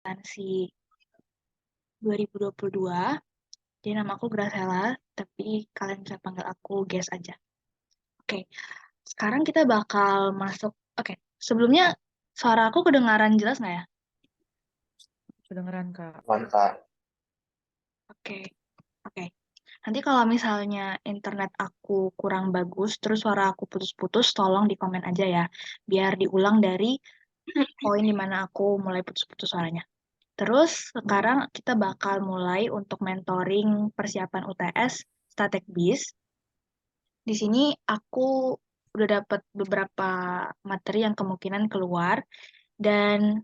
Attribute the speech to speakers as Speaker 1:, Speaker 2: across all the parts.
Speaker 1: akuntansi 2022. Jadi nama aku Graciela, tapi kalian bisa panggil aku Ges aja. Oke, sekarang kita bakal masuk. Oke, sebelumnya suara aku kedengaran jelas nggak ya?
Speaker 2: Kedengeran, Kak.
Speaker 3: Mantap.
Speaker 1: Oke, oke. Nanti kalau misalnya internet aku kurang bagus, terus suara aku putus-putus, tolong di komen aja ya, biar diulang dari poin dimana aku mulai putus-putus suaranya. Terus sekarang kita bakal mulai untuk mentoring persiapan UTS Statek BIS. Di sini aku udah dapat beberapa materi yang kemungkinan keluar dan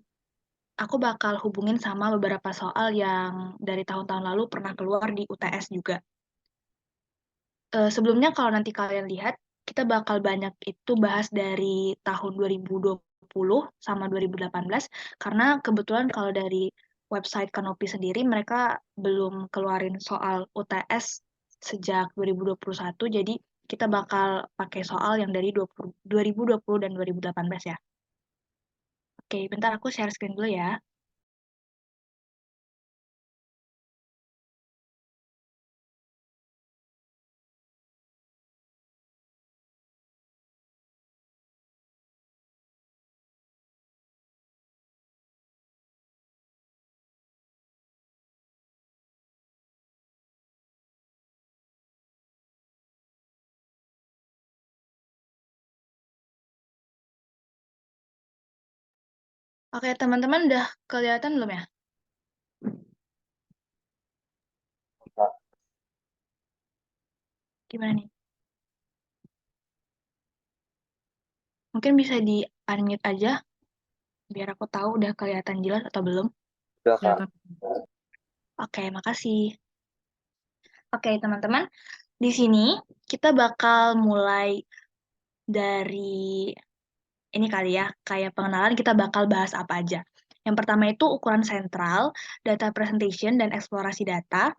Speaker 1: aku bakal hubungin sama beberapa soal yang dari tahun-tahun lalu pernah keluar di UTS juga. Sebelumnya kalau nanti kalian lihat, kita bakal banyak itu bahas dari tahun 2020 sama 2018, karena kebetulan kalau dari website Kanopi sendiri, mereka belum keluarin soal UTS sejak 2021, jadi kita bakal pakai soal yang dari 2020 dan 2018 ya. Oke, bentar aku share screen dulu ya. Oke, teman-teman udah kelihatan belum ya? Gimana nih? Mungkin bisa di-unmute aja, biar aku tahu udah kelihatan jelas atau belum.
Speaker 3: Udah, Kak.
Speaker 2: Kelihatan.
Speaker 1: Oke, makasih. Oke, teman-teman. Di sini kita bakal mulai dari ini kali ya, kayak pengenalan kita bakal bahas apa aja. Yang pertama itu ukuran sentral, data presentation, dan eksplorasi data.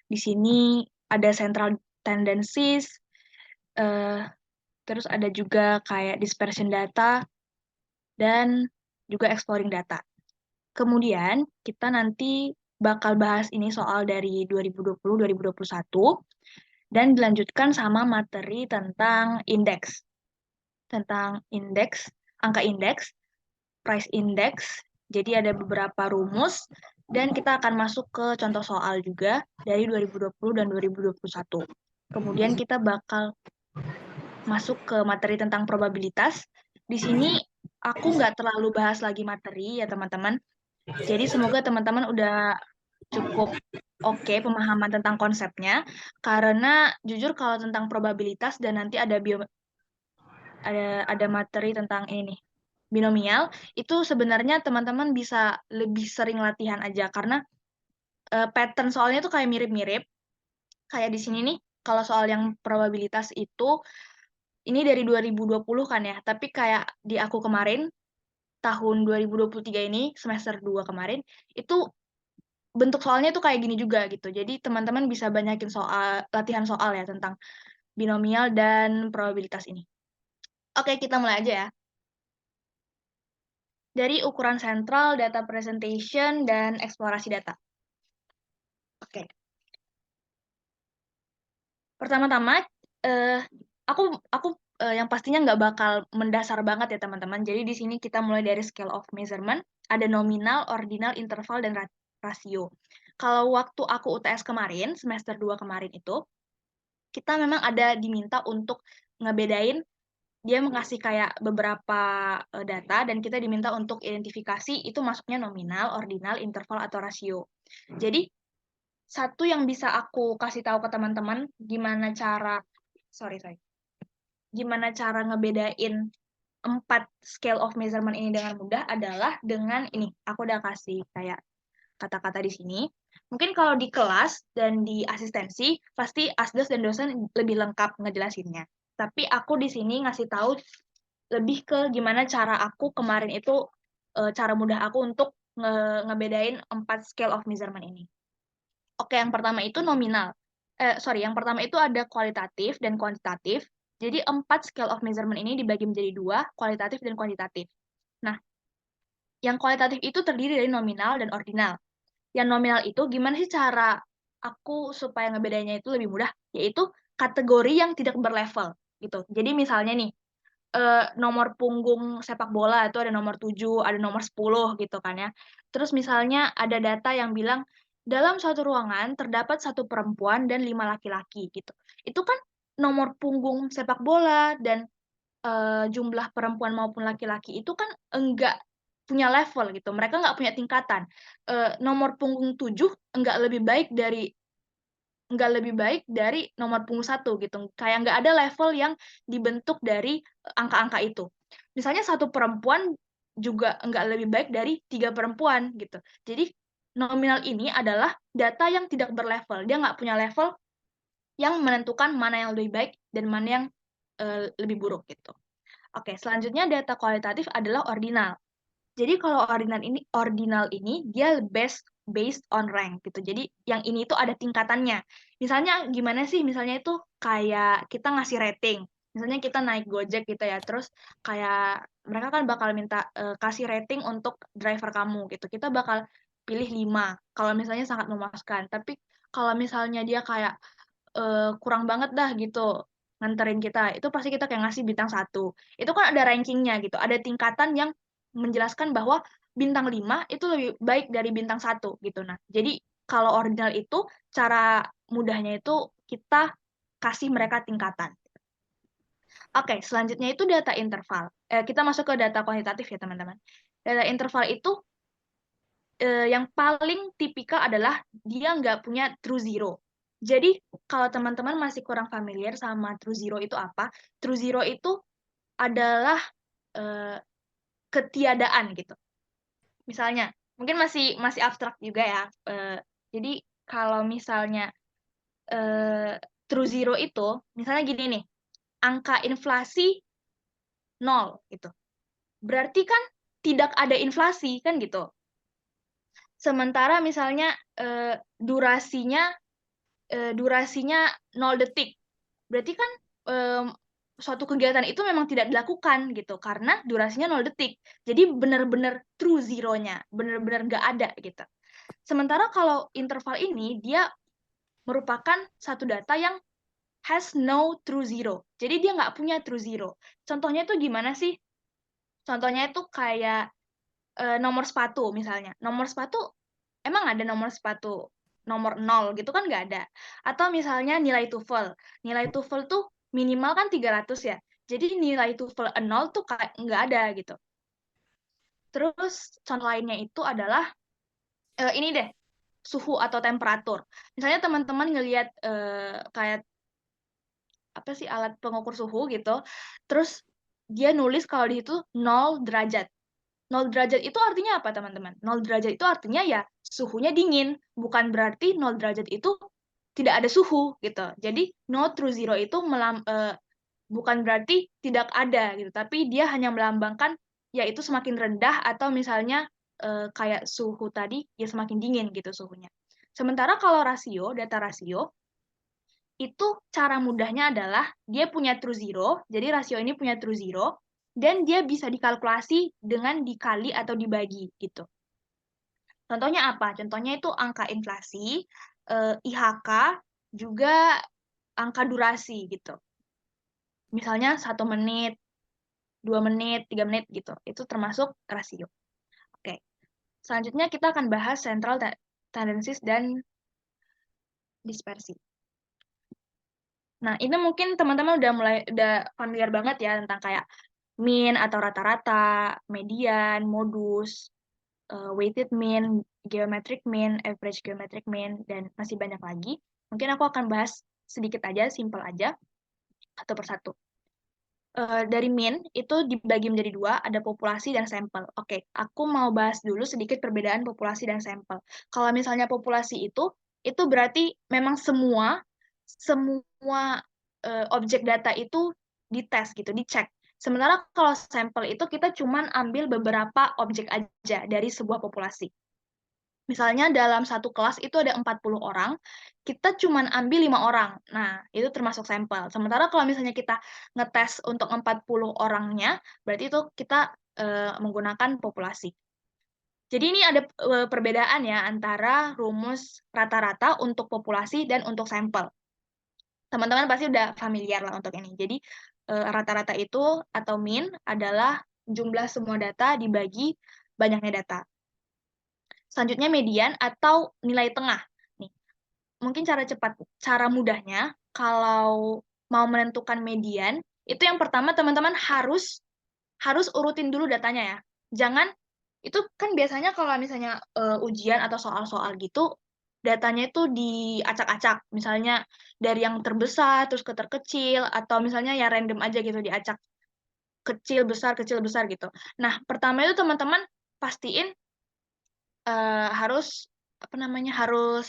Speaker 1: Di sini ada central tendencies, eh, terus ada juga kayak dispersion data, dan juga exploring data. Kemudian kita nanti bakal bahas ini soal dari 2020-2021 dan dilanjutkan sama materi tentang indeks, angka indeks, price index. Jadi ada beberapa rumus dan kita akan masuk ke contoh soal juga dari 2020 dan 2021. Kemudian kita bakal masuk ke materi tentang probabilitas. Di sini aku nggak terlalu bahas lagi materi ya teman-teman. Jadi semoga teman-teman udah cukup oke pemahaman tentang konsepnya. Karena jujur kalau tentang probabilitas dan nanti ada materi tentang ini nih, binomial, itu sebenarnya teman-teman bisa lebih sering latihan aja karena pattern soalnya tuh kayak mirip-mirip. Kayak di sini nih, kalau soal yang probabilitas itu ini dari 2020 kan ya, tapi kayak di aku kemarin tahun 2023 ini semester 2 kemarin itu bentuk soalnya tuh kayak gini juga gitu. Jadi teman-teman bisa banyakin latihan soal ya tentang binomial dan probabilitas ini. Oke, kita mulai aja ya. Dari ukuran sentral, data presentation, dan eksplorasi data. Oke. Pertama-tama, aku yang pastinya nggak bakal mendasar banget ya teman-teman. Jadi di sini kita mulai dari scale of measurement, ada nominal, ordinal, interval, dan rasio. Kalau waktu aku UTS kemarin, semester 2 kemarin itu, kita memang ada diminta untuk ngebedain, dia mengasih kayak beberapa data, dan kita diminta untuk identifikasi itu masuknya nominal, ordinal, interval, atau rasio. Jadi, satu yang bisa aku kasih tahu ke teman-teman gimana cara ngebedain 4 scale of measurement ini dengan mudah adalah dengan ini. Aku udah kasih kayak kata-kata di sini. Mungkin kalau di kelas dan di asistensi pasti asdos dan dosen lebih lengkap ngejelasinnya. Tapi aku di sini ngasih tahu lebih ke gimana cara aku kemarin itu cara mudah aku untuk ngebedain 4 scale of measurement ini. Oke, yang pertama itu nominal. Yang pertama itu ada kualitatif dan kuantitatif. Jadi 4 scale of measurement ini dibagi menjadi 2, kualitatif dan kuantitatif. Nah, Yang kualitatif itu terdiri dari nominal dan ordinal. Yang nominal itu gimana sih cara aku supaya ngebedainnya itu lebih mudah? Yaitu kategori yang tidak berlevel gitu. Jadi misalnya nih, nomor punggung sepak bola itu ada nomor 7, ada nomor 10 gitu kan ya. Terus misalnya ada data yang bilang dalam suatu ruangan terdapat 1 perempuan dan 5 laki-laki gitu. Itu kan nomor punggung sepak bola dan jumlah perempuan maupun laki-laki itu kan enggak punya level gitu. Mereka nggak punya tingkatan. Nomor punggung 7 nggak lebih baik dari nomor punggung 1 gitu. Kayak nggak ada level yang dibentuk dari angka-angka itu. Misalnya 1 perempuan juga nggak lebih baik dari 3 perempuan gitu. Jadi nominal ini adalah data yang tidak berlevel. Dia nggak punya level yang menentukan mana yang lebih baik dan mana yang lebih buruk gitu. Oke, selanjutnya data kualitatif adalah ordinal. Jadi kalau ordinal ini dia based on rank gitu. Jadi yang ini itu ada tingkatannya. Misalnya gimana sih? Misalnya itu kayak kita ngasih rating. Misalnya kita naik Gojek gitu ya. Terus kayak mereka kan bakal minta kasih rating untuk driver kamu gitu. Kita bakal pilih 5 kalau misalnya sangat memuaskan. Tapi kalau misalnya dia kayak kurang banget dah gitu nganterin kita, itu pasti kita kayak ngasih bintang 1. Itu kan ada rankingnya gitu, ada tingkatan yang menjelaskan bahwa bintang 5 itu lebih baik dari bintang 1 gitu. Nah, jadi kalau ordinal itu cara mudahnya itu kita kasih mereka tingkatan. Oke, selanjutnya itu data interval. Kita masuk ke data kuantitatif ya teman-teman. Data interval itu yang paling tipikal adalah dia nggak punya true zero. Jadi kalau teman-teman masih kurang familiar sama true zero itu apa, true zero itu adalah eh, ketiadaan gitu. Misalnya, mungkin masih masih abstrak juga ya. Jadi kalau misalnya true zero itu, misalnya gini nih, angka inflasi 0 gitu. Berarti kan tidak ada inflasi kan gitu. Sementara misalnya durasinya 0 detik. Berarti kan suatu kegiatan itu memang tidak dilakukan gitu karena durasinya 0 detik. Jadi benar-benar true zero-nya, benar-benar nggak ada gitu. Sementara kalau interval ini dia merupakan satu data yang has no true zero. Jadi dia nggak punya true zero. Contohnya itu gimana sih? Contohnya itu kayak nomor sepatu misalnya. Nomor sepatu emang ada nomor sepatu nomor 0 gitu kan nggak ada. Atau misalnya nilai TOEFL. Nilai TOEFL tuh minimal kan 300 ya. Jadi nilai TOEFL 0 tuh kayak nggak ada gitu. Terus contoh lainnya itu adalah ini deh, suhu atau temperatur. Misalnya teman-teman ngelihat kayak apa sih alat pengukur suhu gitu. Terus dia nulis kalau di situ 0 derajat. 0 derajat itu artinya apa, teman-teman? 0 derajat itu artinya ya suhunya dingin, bukan berarti 0 derajat itu tidak ada suhu gitu. Jadi no true zero itu bukan berarti tidak ada gitu, tapi dia hanya melambangkan yaitu semakin rendah atau misalnya kayak suhu tadi ya semakin dingin gitu suhunya. Sementara kalau rasio, data rasio itu cara mudahnya adalah dia punya true zero, jadi rasio ini punya true zero, dan dia bisa dikalkulasi dengan dikali atau dibagi gitu. Contohnya apa? Contohnya itu angka inflasi, IHK, juga angka durasi gitu. Misalnya 1 menit, 2 menit, 3 menit gitu. Itu termasuk rasio. Oke. Selanjutnya kita akan bahas central tendencies dan dispersi. Nah, ini mungkin teman-teman udah familiar banget ya tentang kayak mean atau rata-rata, median, modus, weighted mean, geometric mean, average geometric mean, dan masih banyak lagi. Mungkin aku akan bahas sedikit aja, simple aja, satu persatu. Dari mean itu dibagi menjadi 2, ada populasi dan sampel. Oke, aku mau bahas dulu sedikit perbedaan populasi dan sampel. Kalau misalnya populasi itu berarti memang semua objek data itu dites gitu, dicek. Sementara kalau sampel itu kita cuma ambil beberapa objek aja dari sebuah populasi. Misalnya dalam satu kelas itu ada 40 orang, kita cuma ambil 5 orang. Nah, itu termasuk sampel. Sementara kalau misalnya kita ngetes untuk 40 orangnya, berarti itu kita menggunakan populasi. Jadi ini ada perbedaan ya antara rumus rata-rata untuk populasi dan untuk sampel. Teman-teman pasti udah familiar lah untuk ini. Jadi rata-rata itu atau mean adalah jumlah semua data dibagi banyaknya data. Selanjutnya median atau nilai tengah. Nih, mungkin cara mudahnya kalau mau menentukan median, itu yang pertama teman-teman harus urutin dulu datanya ya. Jangan, itu kan biasanya kalau misalnya ujian atau soal-soal gitu, datanya itu diacak-acak. Misalnya dari yang terbesar terus ke terkecil, atau misalnya ya random aja gitu diacak. Kecil, besar gitu. Nah, pertama itu teman-teman pastiin harus harus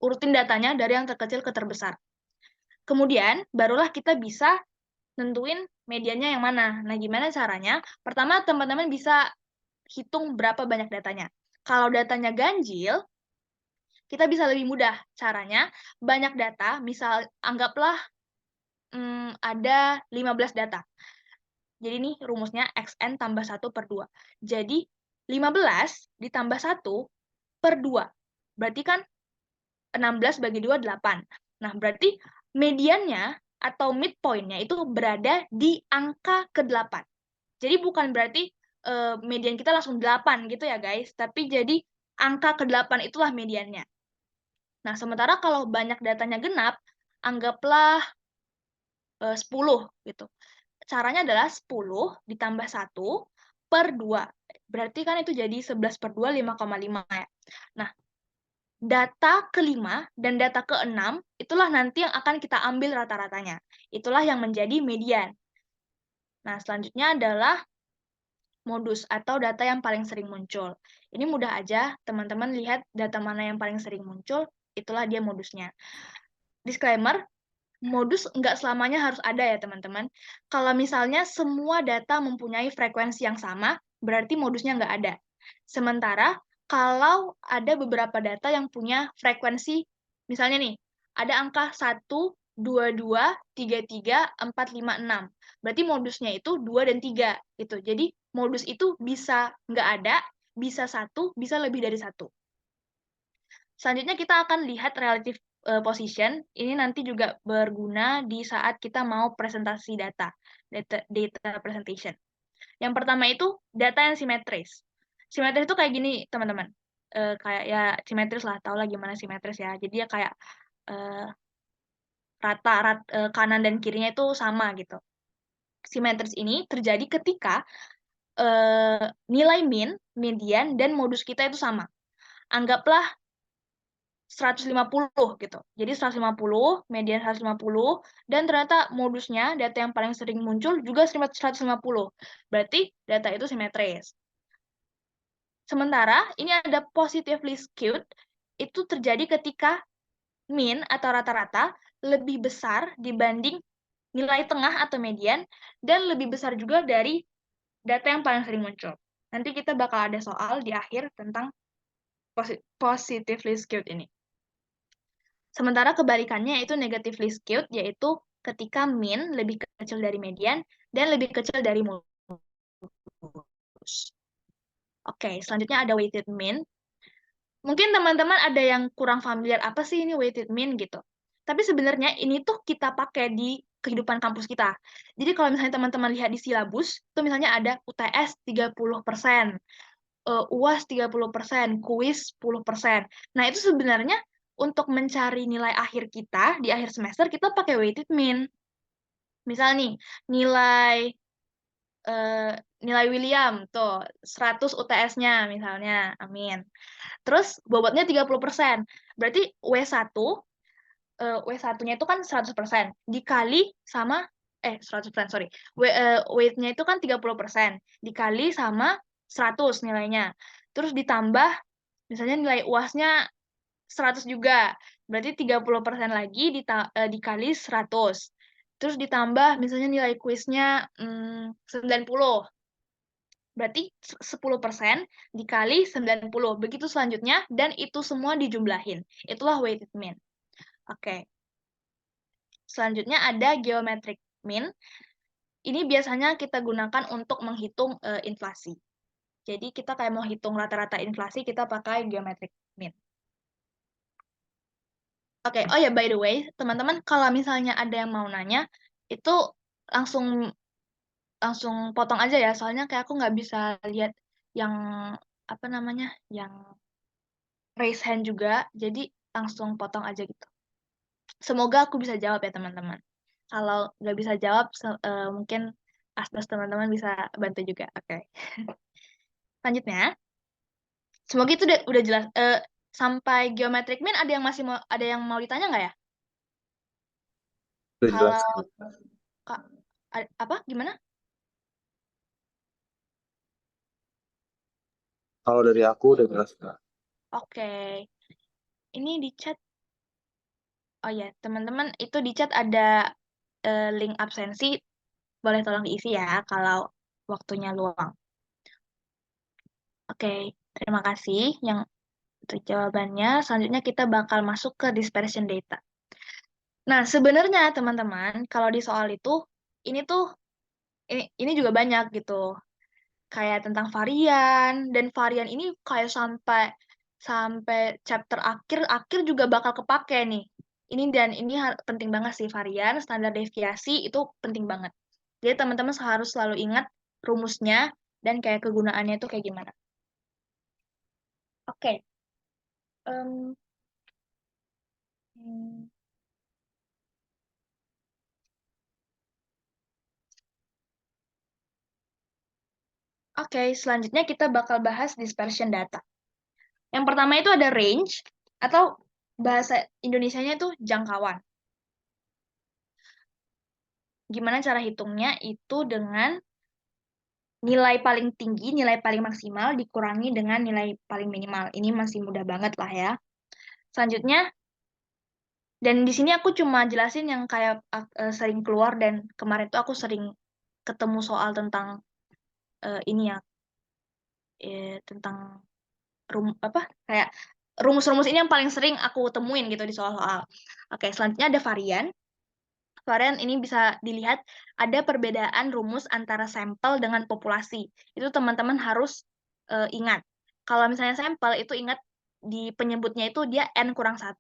Speaker 1: urutin datanya dari yang terkecil ke terbesar. Kemudian barulah kita bisa nentuin mediannya yang mana. Nah, gimana caranya? Pertama, teman-teman bisa hitung berapa banyak datanya. Kalau datanya ganjil, kita bisa lebih mudah. Caranya, banyak data, misal anggaplah ada 15 data. Jadi ini rumusnya xn tambah 1 per 2. Jadi 15 ditambah 1 per 2. Berarti kan 16 bagi 2, 8. Nah, berarti mediannya atau midpoint-nya itu berada di angka ke-8. Jadi bukan berarti median kita langsung 8 gitu ya guys, tapi jadi angka ke-8 itulah mediannya. Nah, sementara kalau banyak datanya genap, anggaplah 10 gitu. Caranya adalah 10 ditambah 1 per 2. Berarti kan itu jadi 11 per 2, 5,5 ya. Nah, data ke-5 dan data ke-6 itulah nanti yang akan kita ambil rata-ratanya. Itulah yang menjadi median. Nah, selanjutnya adalah modus atau data yang paling sering muncul. Ini mudah aja, teman-teman lihat data mana yang paling sering muncul, itulah dia modusnya. Disclaimer, modus nggak selamanya harus ada ya teman-teman. Kalau misalnya semua data mempunyai frekuensi yang sama, berarti modusnya nggak ada. Sementara kalau ada beberapa data yang punya frekuensi, misalnya nih, ada angka 1, 2, 2, 3, 3, 4, 5, 6. Berarti modusnya itu 2 dan 3. Gitu. Jadi modus itu bisa nggak ada, bisa 1, bisa lebih dari 1. Selanjutnya kita akan lihat relative position. Ini nanti juga berguna di saat kita mau presentasi data presentation. Yang pertama itu data yang simetris. Simetris itu kayak gini, teman-teman. Kayak ya simetris lah, tau lah gimana simetris ya. Jadi ya kayak kanan dan kirinya itu sama gitu. Simetris ini terjadi ketika nilai mean, median, dan modus kita itu sama. Anggaplah 150 gitu. Jadi 150, median 150, dan ternyata modusnya, data yang paling sering muncul juga 150. Berarti data itu simetris. Sementara, ini ada positively skewed, itu terjadi ketika mean atau rata-rata lebih besar dibanding nilai tengah atau median, dan lebih besar juga dari data yang paling sering muncul. Nanti kita bakal ada soal di akhir tentang positively skewed ini. Sementara kebalikannya itu negatively skewed, yaitu ketika mean lebih kecil dari median dan lebih kecil dari modus. Oke, selanjutnya ada weighted mean. Mungkin teman-teman ada yang kurang familiar apa sih ini weighted mean gitu. Tapi sebenarnya ini tuh kita pakai di kehidupan kampus kita. Jadi kalau misalnya teman-teman lihat di silabus, itu misalnya ada UTS 30%, UAS 30%, kuis 10%. Nah, itu sebenarnya untuk mencari nilai akhir kita di akhir semester, kita pakai weighted mean. Misal nih, nilai William tuh 100 UTS-nya misalnya, amin. Terus bobotnya 30%. Berarti W1-nya itu kan 100%, dikali sama 100%, sorry. Weight-nya itu kan 30%, dikali sama 100 nilainya. Terus ditambah misalnya nilai UAS-nya 100 juga. Berarti 30% lagi dikali 100. Terus ditambah misalnya nilai kuisnya 90. Berarti 10% dikali 90. Begitu selanjutnya, dan itu semua dijumlahin. Itulah weighted mean. Oke. Selanjutnya ada geometric mean. Ini biasanya kita gunakan untuk menghitung inflasi. Jadi kita kayak mau hitung rata-rata inflasi, kita pakai geometric mean. Oke, oh ya by the way, teman-teman kalau misalnya ada yang mau nanya, itu langsung langsung potong aja ya, soalnya kayak aku nggak bisa lihat yang apa namanya, yang raise hand juga, jadi langsung potong aja gitu. Semoga aku bisa jawab ya teman-teman. Kalau nggak bisa jawab, mungkin Astos teman-teman bisa bantu juga. Oke. Selanjutnya, semoga itu udah jelas. Sampai geometric mean ada yang mau ditanya nggak ya?
Speaker 3: Udah jelas.
Speaker 1: Kalau Kak, apa gimana?
Speaker 3: Kalau dari aku udah jelas, Kak.
Speaker 1: Oke. Ini di chat. Oh ya, teman-teman itu di chat ada link absensi, boleh tolong diisi ya kalau waktunya luang. Oke, terima kasih yang untuk jawabannya. Selanjutnya kita bakal masuk ke dispersion data. Nah, sebenarnya teman-teman, kalau di soal itu ini tuh ini juga banyak gitu. Kayak tentang varian, dan varian ini kayak sampai sampai chapter akhir juga bakal kepake nih. Ini penting banget sih, varian, standar deviasi itu penting banget. Jadi teman-teman harus selalu ingat rumusnya dan kayak kegunaannya itu kayak gimana. Oke. Em, hmm, Oke, selanjutnya kita bakal bahas dispersion data. Yang pertama itu ada range, atau bahasa Indonesianya itu jangkauan. Gimana cara hitungnya? Itu dengan nilai paling tinggi, nilai paling maksimal dikurangi dengan nilai paling minimal. Ini masih mudah banget lah ya. Selanjutnya, dan di sini aku cuma jelasin yang kayak sering keluar, dan kemarin tuh aku sering ketemu soal tentang ini ya, tentang apa kayak rumus-rumus ini yang paling sering aku temuin gitu di soal-soal. Oke, selanjutnya ada varian. Varian ini bisa dilihat ada perbedaan rumus antara sampel dengan populasi. Itu teman-teman harus ingat. Kalau misalnya sampel itu ingat di penyebutnya itu dia N-1.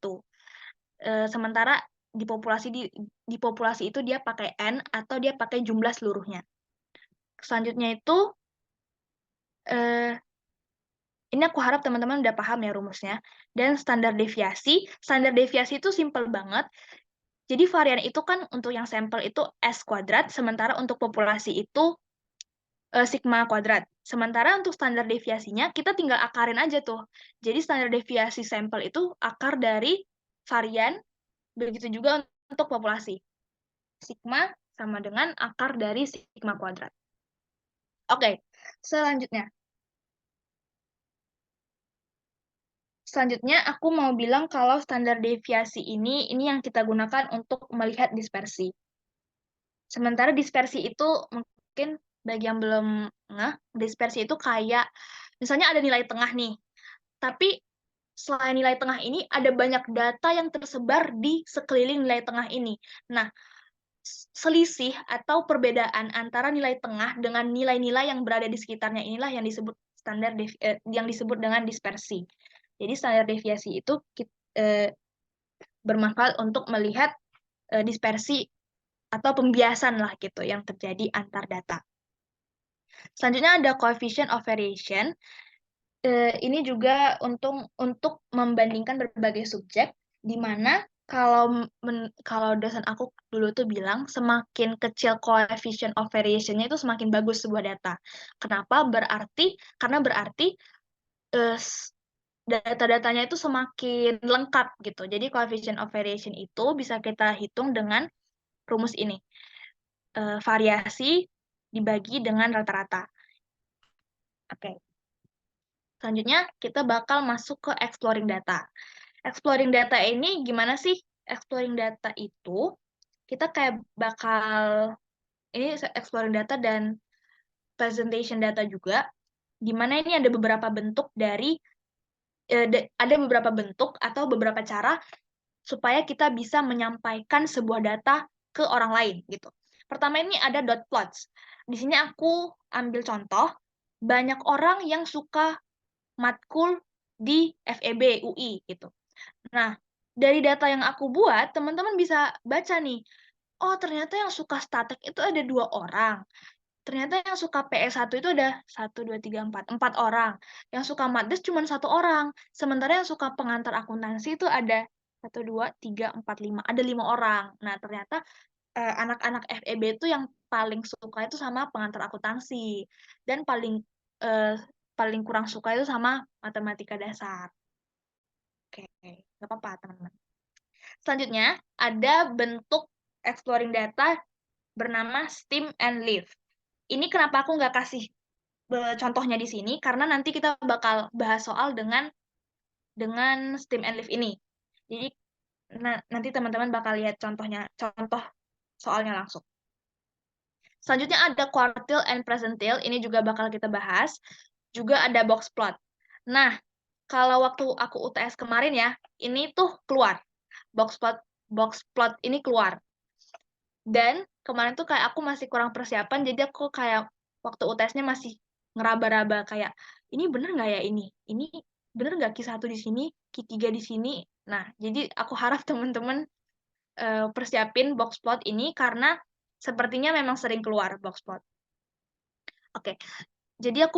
Speaker 1: Sementara di populasi itu dia pakai N atau dia pakai jumlah seluruhnya. Selanjutnya itu eh, ini aku harap teman-teman udah paham ya rumusnya. Dan standar deviasi itu simple banget. Jadi varian itu kan untuk yang sampel itu S kuadrat, sementara untuk populasi itu sigma kuadrat. Sementara untuk standar deviasinya, kita tinggal akarin aja tuh. Jadi standar deviasi sampel itu akar dari varian, begitu juga untuk populasi. Sigma sama dengan akar dari sigma kuadrat. Oke, selanjutnya. Selanjutnya, aku mau bilang kalau standar deviasi ini yang kita gunakan untuk melihat dispersi. Sementara dispersi itu mungkin bagi yang belum ngeh, dispersi itu kayak misalnya ada nilai tengah nih, tapi selain nilai tengah ini ada banyak data yang tersebar di sekeliling nilai tengah ini. Nah, selisih atau perbedaan antara nilai tengah dengan nilai-nilai yang berada di sekitarnya inilah yang disebut yang disebut dengan dispersi. Jadi standar deviasi itu bermanfaat untuk melihat dispersi atau pembiasan lah gitu yang terjadi antar data. Selanjutnya ada coefficient of variation. Ini juga untuk membandingkan berbagai subjek, di mana kalau dosen aku dulu tuh bilang semakin kecil coefficient of variation-nya itu semakin bagus sebuah data. Kenapa? Karena berarti data-datanya itu semakin lengkap gitu. Jadi coefficient of variation itu bisa kita hitung dengan rumus ini. Variasi dibagi dengan rata-rata. Oke. Selanjutnya kita bakal masuk ke exploring data. Exploring data ini gimana sih? Exploring data itu kita kayak bakal ini exploring data dan presentation data juga, di mana ini ada beberapa bentuk atau beberapa cara supaya kita bisa menyampaikan sebuah data ke orang lain gitu. Pertama ini ada dot plots. Di sini aku ambil contoh. banyak orang yang suka matkul di FEB UI gitu. Nah, dari data yang aku buat, teman-teman bisa baca nih, oh ternyata yang suka statek itu ada 2 orang. Ternyata yang suka PS1 itu ada 1, 2, 3, 4 orang. Yang suka Matdes cuma 1 orang. Sementara yang suka pengantar akuntansi itu ada 1, 2, 3, 4, 5. Ada 5 orang. Nah, ternyata anak-anak FEB itu yang paling suka itu sama pengantar akuntansi. Dan paling kurang suka itu sama matematika dasar. Oke, nggak apa-apa teman-teman. Selanjutnya, ada bentuk exploring data bernama STEAM and Live. Ini kenapa aku nggak kasih contohnya di sini, karena nanti kita bakal bahas soal dengan STEAM and Live ini. Jadi, nanti teman-teman bakal lihat contoh soalnya langsung. Selanjutnya ada quartile and percentile, ini juga bakal kita bahas. Juga ada box plot. Nah, kalau waktu aku UTS kemarin ya, ini tuh keluar. Box plot ini keluar. Dan kemarin tuh kayak aku masih kurang persiapan, jadi aku kayak waktu UTS-nya masih ngeraba-raba kayak, ini bener nggak ya ini? Ini bener nggak Q1 di sini, Q3 di sini? Nah, jadi aku harap teman-teman persiapin box plot ini karena sepertinya memang sering keluar box plot. Oke, jadi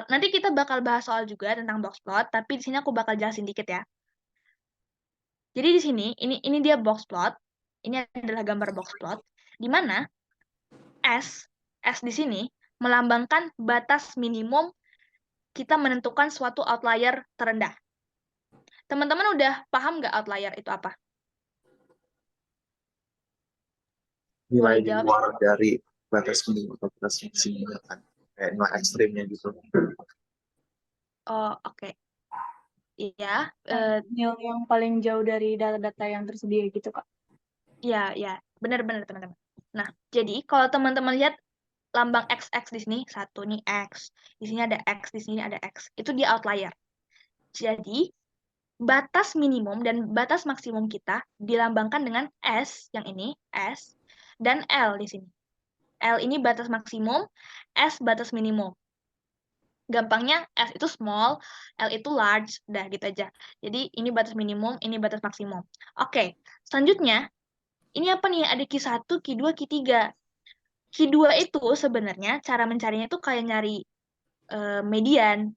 Speaker 1: nanti kita bakal bahas soal juga tentang box plot, tapi di sini aku bakal jelasin dikit ya. Jadi di sini, ini dia box plot, ini adalah gambar box plot, di mana S di sini melambangkan batas minimum kita menentukan suatu outlier terendah. Teman-teman udah paham nggak outlier itu apa?
Speaker 3: Nilai
Speaker 1: Boleh
Speaker 3: di
Speaker 1: jawab?
Speaker 3: luar dari batas minimum atau batas maksimal kan. Kayak nilai ekstrimnya gitu.
Speaker 1: Oh, oke. Iya,
Speaker 2: Nil yang paling jauh dari data-data yang tersedia gitu, Kak.
Speaker 1: ya, benar-benar teman-teman. Nah, jadi kalau teman-teman lihat lambang XX di sini, satu nih X, di sini ada X, di sini ada X, itu dia outlier. Jadi, batas minimum dan batas maksimum kita dilambangkan dengan S, yang ini, S, dan L di sini. L ini batas maksimum, S batas minimum. Gampangnya S itu small, L itu large, udah gitu aja. Jadi ini batas minimum, ini batas maksimum. Oke, selanjutnya, ini apa nih? Ada Q1, Q2, Q3. Q2 itu sebenarnya cara mencarinya itu kayak nyari median.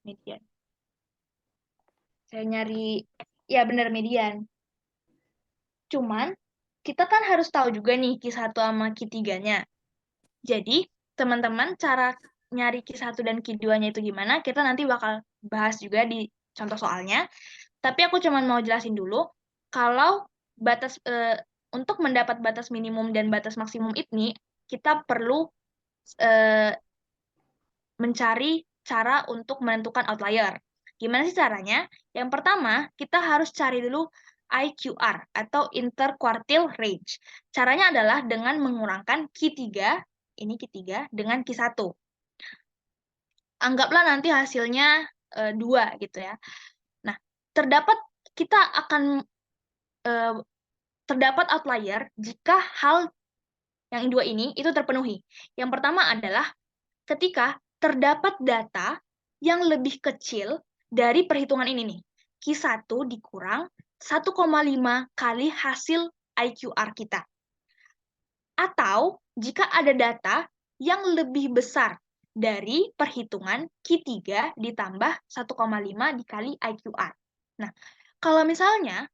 Speaker 1: Median. Saya nyari, ya benar median. Cuman, kita kan harus tahu juga nih Q1 sama Q3-nya. Jadi, teman-teman, cara nyari Q1 dan Q2-nya itu gimana, kita nanti bakal bahas juga di contoh soalnya. Tapi aku cuma mau jelasin dulu, kalau untuk mendapat batas minimum dan batas maksimum ini, kita perlu mencari cara untuk menentukan outlier. Gimana sih caranya? Yang pertama, kita harus cari dulu IQR atau interquartile range. Caranya adalah dengan mengurangkan Q3, ini Q3, dengan Q1. Anggaplah nanti hasilnya 2 gitu ya. Nah, kita akan terdapat outlier jika hal yang dua ini itu terpenuhi. Yang pertama adalah ketika terdapat data yang lebih kecil dari perhitungan ini nih. Q1 dikurang 1,5 kali hasil IQR kita. Atau jika ada data yang lebih besar dari perhitungan Q3 ditambah 1,5 dikali IQR. Nah, kalau misalnya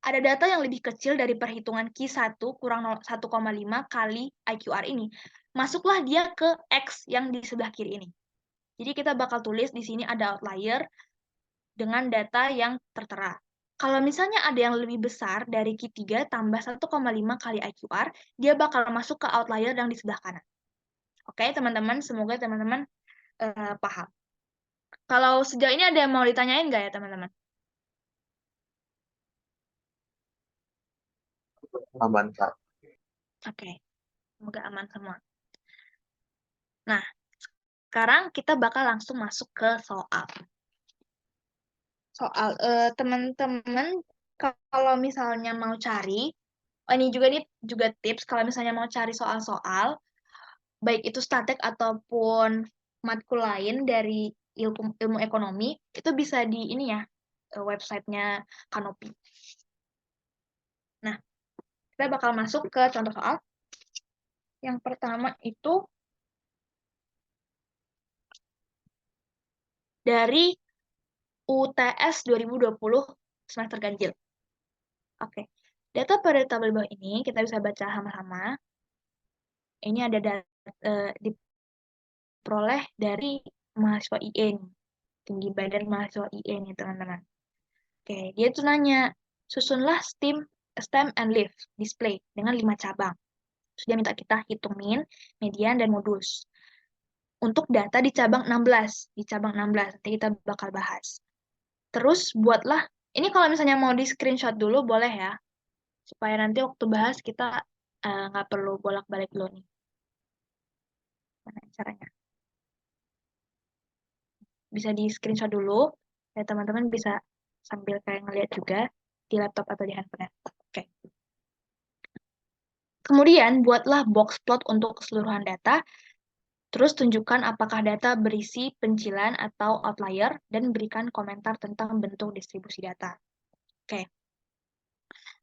Speaker 1: ada data yang lebih kecil dari perhitungan Q1 kurang 1,5 kali IQR ini, masuklah dia ke X yang di sebelah kiri ini. Jadi kita bakal tulis di sini ada outlier dengan data yang tertera. Kalau misalnya ada yang lebih besar dari Q3 tambah 1,5 kali IQR, dia bakal masuk ke outlier yang di sebelah kanan. Oke, teman-teman, semoga teman-teman paham. Kalau sejauh ini ada yang mau ditanyain nggak ya, teman-teman?
Speaker 3: Aman, Kak.
Speaker 1: Oke, semoga aman semua. Nah, sekarang kita bakal langsung masuk ke soal. Teman-teman, kalau misalnya mau cari, ini juga tips, kalau misalnya mau cari soal-soal, baik itu statik ataupun matkul lain dari ilmu ekonomi, itu bisa di ini ya, websitenya Kanopi. Nah, kita bakal masuk ke contoh soal. Yang pertama itu dari UTS 2020 semester ganjil. Oke. Data pada tabel bawah ini kita bisa baca sama-sama. Ini ada diperoleh dari mahasiswa IE, tinggi badan mahasiswa IE nih teman-teman. Oke, dia tuh nanya, susunlah STEM and Live display dengan 5 cabang. Terus dia minta kita hitung min, median, dan modus. Untuk data di cabang 16. Di cabang 16, nanti kita bakal bahas. Terus buatlah, ini kalau misalnya mau di screenshot dulu boleh ya, supaya nanti waktu bahas kita nggak perlu bolak-balik dulu nih. Mana caranya? Bisa di screenshot dulu, ya teman-teman bisa sambil kayak ngeliat juga di laptop atau di handphone. Oke. Kemudian buatlah box plot untuk keseluruhan data, terus tunjukkan apakah data berisi pencilan atau outlier, dan berikan komentar tentang bentuk distribusi data. Oke.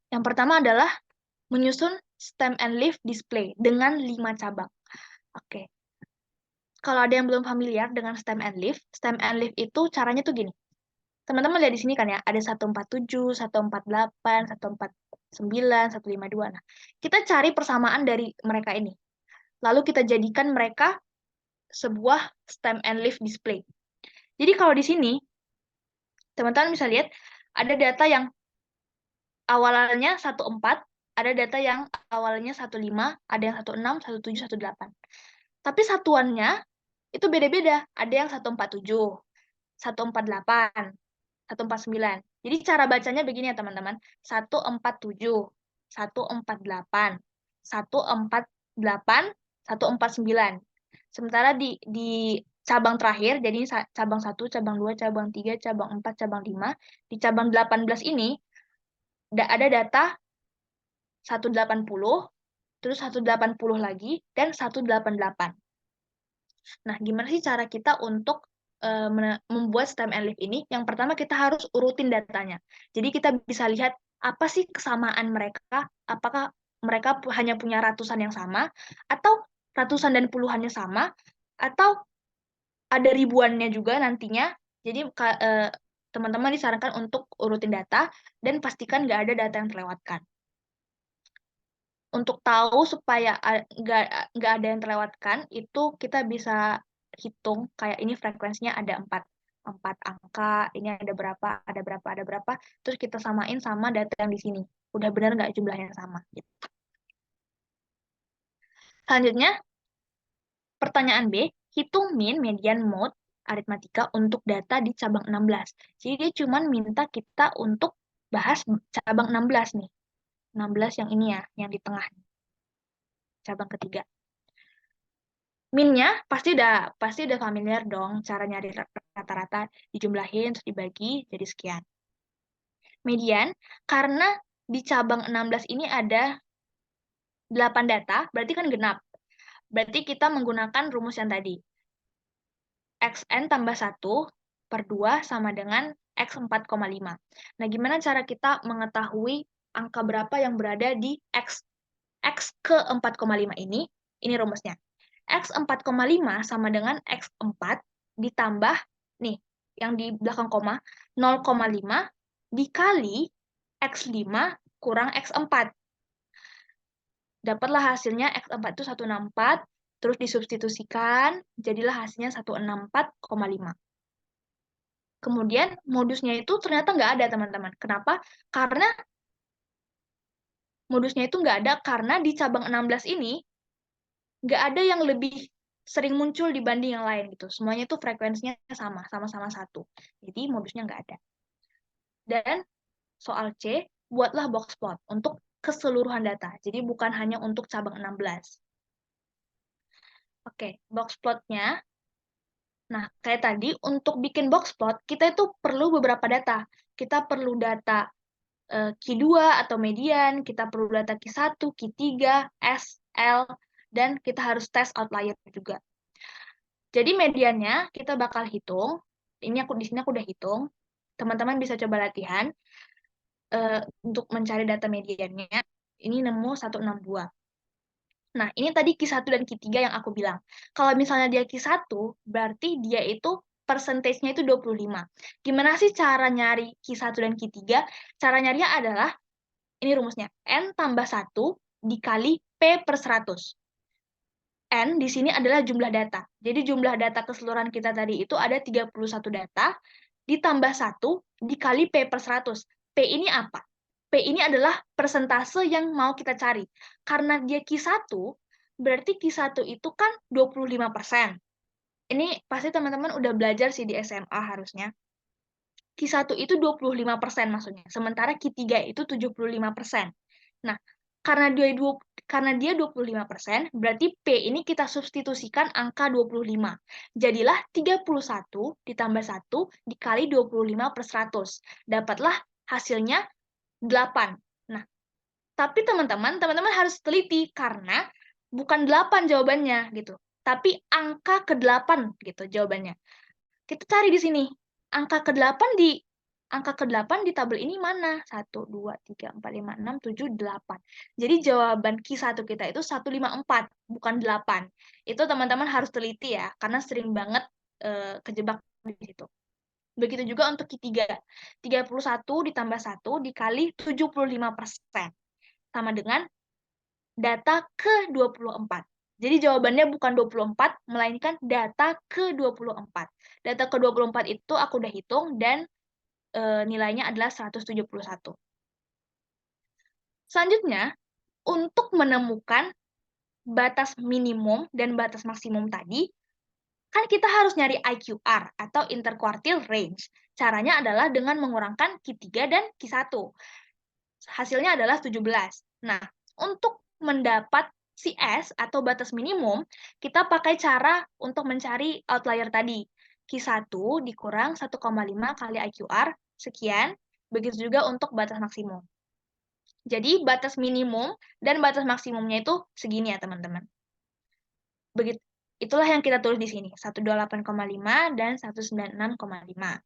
Speaker 1: Yang pertama adalah menyusun STEM and Live display dengan 5 cabang. Oke. Kalau ada yang belum familiar dengan STEM and Live itu caranya tuh gini. Teman-teman lihat di sini kan ya, ada 147, 148, 149, 152. Nah, kita cari persamaan dari mereka ini. Lalu kita jadikan mereka sebuah STEM and Live display. Jadi kalau di sini, teman-teman bisa lihat, ada data yang awalnya 14, ada data yang awalnya 15, ada yang 16, 17, 18. Tapi satuannya itu beda-beda. Ada yang 147, 148, 149. Jadi cara bacanya begini ya teman-teman. 147, 148, 148, 149. Sementara di cabang terakhir, jadi cabang 1, cabang 2, cabang 3, cabang 4, cabang 5, di cabang 18 ini ada data 180, terus 180 lagi, dan 188. Nah, gimana sih cara kita untuk membuat STEM and Live ini? Yang pertama kita harus urutin datanya. Jadi kita bisa lihat apa sih kesamaan mereka, apakah mereka hanya punya ratusan yang sama, atau ratusan dan puluhannya sama, atau ada ribuannya juga nantinya. Jadi teman-teman disarankan untuk urutin data dan pastikan nggak ada data yang terlewatkan. Untuk tahu supaya nggak ada yang terlewatkan, itu kita bisa hitung kayak ini frekuensinya ada 4 angka, ini ada berapa, terus kita samain sama data yang di sini. Udah benar nggak jumlahnya sama. Gitu. Selanjutnya, pertanyaan B, hitung min, median, mode, aritmatika untuk data di cabang 16. Jadi dia cuma minta kita untuk bahas cabang 16 nih. 16 yang ini ya, yang di tengah. Cabang ketiga. Min-nya pasti udah familiar dong cara nyari rata-rata, dijumlahin terus dibagi jadi sekian. Median, karena di cabang 16 ini ada 8 data, berarti kan genap. Berarti kita menggunakan rumus yang tadi. Xn tambah 1 per 2 sama dengan X 4,5. Nah, gimana cara kita mengetahui angka berapa yang berada di X ke 4,5 ini? Ini rumusnya. X 4,5 sama dengan X 4 ditambah, nih, yang di belakang koma, 0,5 dikali X 5 kurang X 4. Dapatlah hasilnya X 4 itu 164, terus disubstitusikan, jadilah hasilnya 164,5. Kemudian modusnya itu ternyata nggak ada, teman-teman. Kenapa? Karena modusnya itu nggak ada karena di cabang 16 ini nggak ada yang lebih sering muncul dibanding yang lain gitu. Semuanya itu frekuensinya sama-sama 1. Jadi modusnya nggak ada. Dan soal C, buatlah box plot untuk keseluruhan data. Jadi bukan hanya untuk cabang 16. Oke, box plotnya. Nah, kayak tadi, untuk bikin box plot, kita itu perlu beberapa data. Kita perlu data Q2 atau median, kita perlu data Q1, Q3, S, L, dan kita harus tes outlier juga. Jadi mediannya kita bakal hitung. Ini di sini aku udah hitung. Teman-teman bisa coba latihan untuk mencari data mediannya. Ini nemu 162. Nah, ini tadi Q1 dan Q3 yang aku bilang. Kalau misalnya dia Q1, berarti dia itu persentasenya itu 25. Gimana sih cara nyari Q1 dan Q3? Cara nyarinya adalah, ini rumusnya, N tambah 1 dikali P per 100. N di sini adalah jumlah data. Jadi jumlah data keseluruhan kita tadi itu ada 31 data, ditambah 1 dikali P per 100. P ini apa? P ini adalah persentase yang mau kita cari. Karena dia Q1, berarti Q1 itu kan 25%. Ini pasti teman-teman udah belajar sih di SMA harusnya. Q1 itu 25% maksudnya, sementara Q3 itu 75%. Nah, karena dia 25%, berarti P ini kita substitusikan angka 25. Jadilah 31 ditambah 1 dikali 25 per 100. Dapatlah hasilnya 8. Nah, tapi teman-teman harus teliti karena bukan 8 jawabannya gitu. Tapi angka ke-8 gitu jawabannya. Kita cari di sini. Angka ke-8 di tabel ini mana? 1, 2, 3, 4, 5, 6, 7, 8. Jadi jawaban Q1 kita itu 154, bukan 8. Itu teman-teman harus teliti ya, karena sering banget kejebak di situ. Begitu juga untuk Q3. 31 ditambah 1 dikali 75%. Sama dengan data ke-24. Jadi jawabannya bukan 24, melainkan data ke-24. Data ke-24 itu aku udah hitung dan nilainya adalah 171. Selanjutnya, untuk menemukan batas minimum dan batas maksimum tadi, kan kita harus nyari IQR atau interquartile range. Caranya adalah dengan mengurangkan Q3 dan Q1. Hasilnya adalah 17. Nah, untuk mendapat CS atau batas minimum, kita pakai cara untuk mencari outlier tadi. Q1 dikurang 1,5 kali IQR, sekian. Begitu juga untuk batas maksimum. Jadi, batas minimum dan batas maksimumnya itu segini ya, teman-teman. Begitu, itulah yang kita tulis di sini, 128,5 dan 196,5.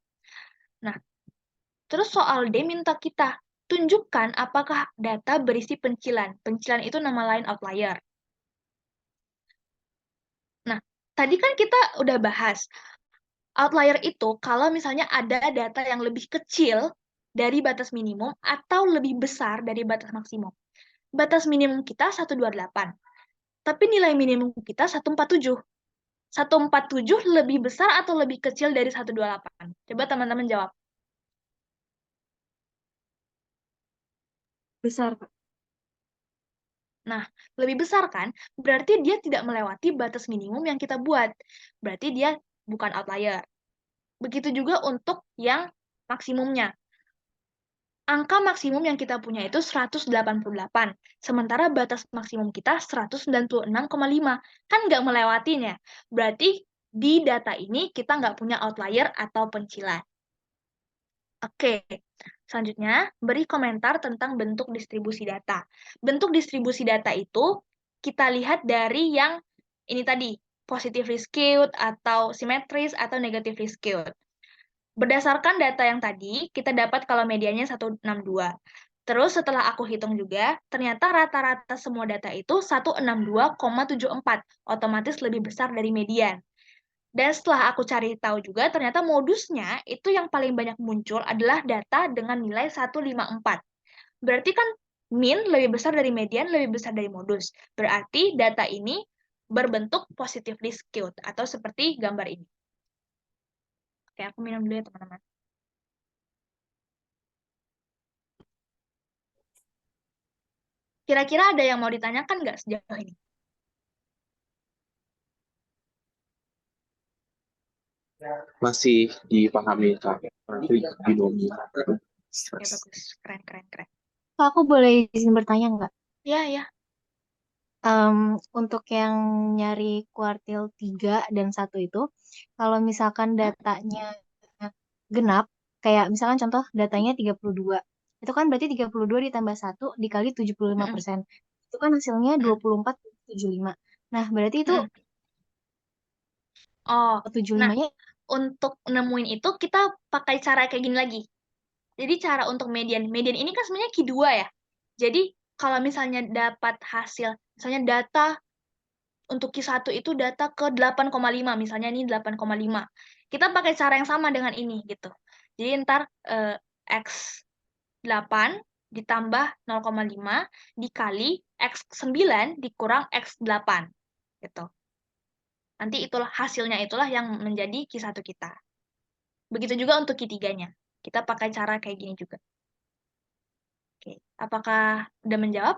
Speaker 1: Nah, terus soal D minta kita tunjukkan apakah data berisi pencilan. Pencilan itu nama lain outlier. Nah, tadi kan kita udah bahas, outlier itu kalau misalnya ada data yang lebih kecil dari batas minimum atau lebih besar dari batas maksimum. Batas minimum kita 128, tapi nilai minimum kita 147. 147 lebih besar atau lebih kecil dari 128? Coba teman-teman jawab.
Speaker 2: Besar, Kak.
Speaker 1: Nah, lebih besar kan? Berarti dia tidak melewati batas minimum yang kita buat. Berarti dia bukan outlier. Begitu juga untuk yang maksimumnya. Angka maksimum yang kita punya itu 188, sementara batas maksimum kita 196,5. Kan nggak melewatinya. Berarti di data ini kita nggak punya outlier atau pencilan. Oke, selanjutnya beri komentar tentang bentuk distribusi data. Bentuk distribusi data itu kita lihat dari yang ini tadi, positively skewed atau simetris atau negatively skewed. Berdasarkan data yang tadi, kita dapat kalau medianya 162. Terus setelah aku hitung juga, ternyata rata-rata semua data itu 162,74, otomatis lebih besar dari median. Dan setelah aku cari tahu juga, ternyata modusnya itu yang paling banyak muncul adalah data dengan nilai 154. Berarti kan mean lebih besar dari median, lebih besar dari modus. Berarti data ini berbentuk positively skewed, atau seperti gambar ini. Oke, aku minum dulu ya, teman-teman. Kira-kira ada yang mau ditanyakan nggak sejauh ini?
Speaker 3: Masih dipahami Kak. Nanti binomi.
Speaker 1: Ya, bagus. Keren, keren, keren.
Speaker 2: Kak, aku boleh izin bertanya nggak?
Speaker 1: Ya, ya.
Speaker 2: Untuk yang nyari kuartil 3 dan 1 itu, kalau misalkan datanya genap, kayak misalkan contoh datanya 32, itu kan berarti 32 ditambah 1 dikali 75%. Itu kan hasilnya 24,75. Nah, berarti itu
Speaker 1: Oh, nah
Speaker 2: 75-nya
Speaker 1: untuk nemuin itu kita pakai cara kayak gini lagi. Jadi cara untuk median ini kan sebenarnya Q2 ya. Jadi kalau misalnya dapat hasil, misalnya data untuk Q1 itu data ke 8,5, misalnya ini 8,5. Kita pakai cara yang sama dengan ini gitu. Jadi ntar X8 ditambah 0,5 dikali X9 dikurang X8 gitu. Nanti itulah hasilnya itulah yang menjadi Q1 kita. Begitu juga untuk Q3-nya. Kita pakai cara kayak gini juga. Oke, apakah udah menjawab?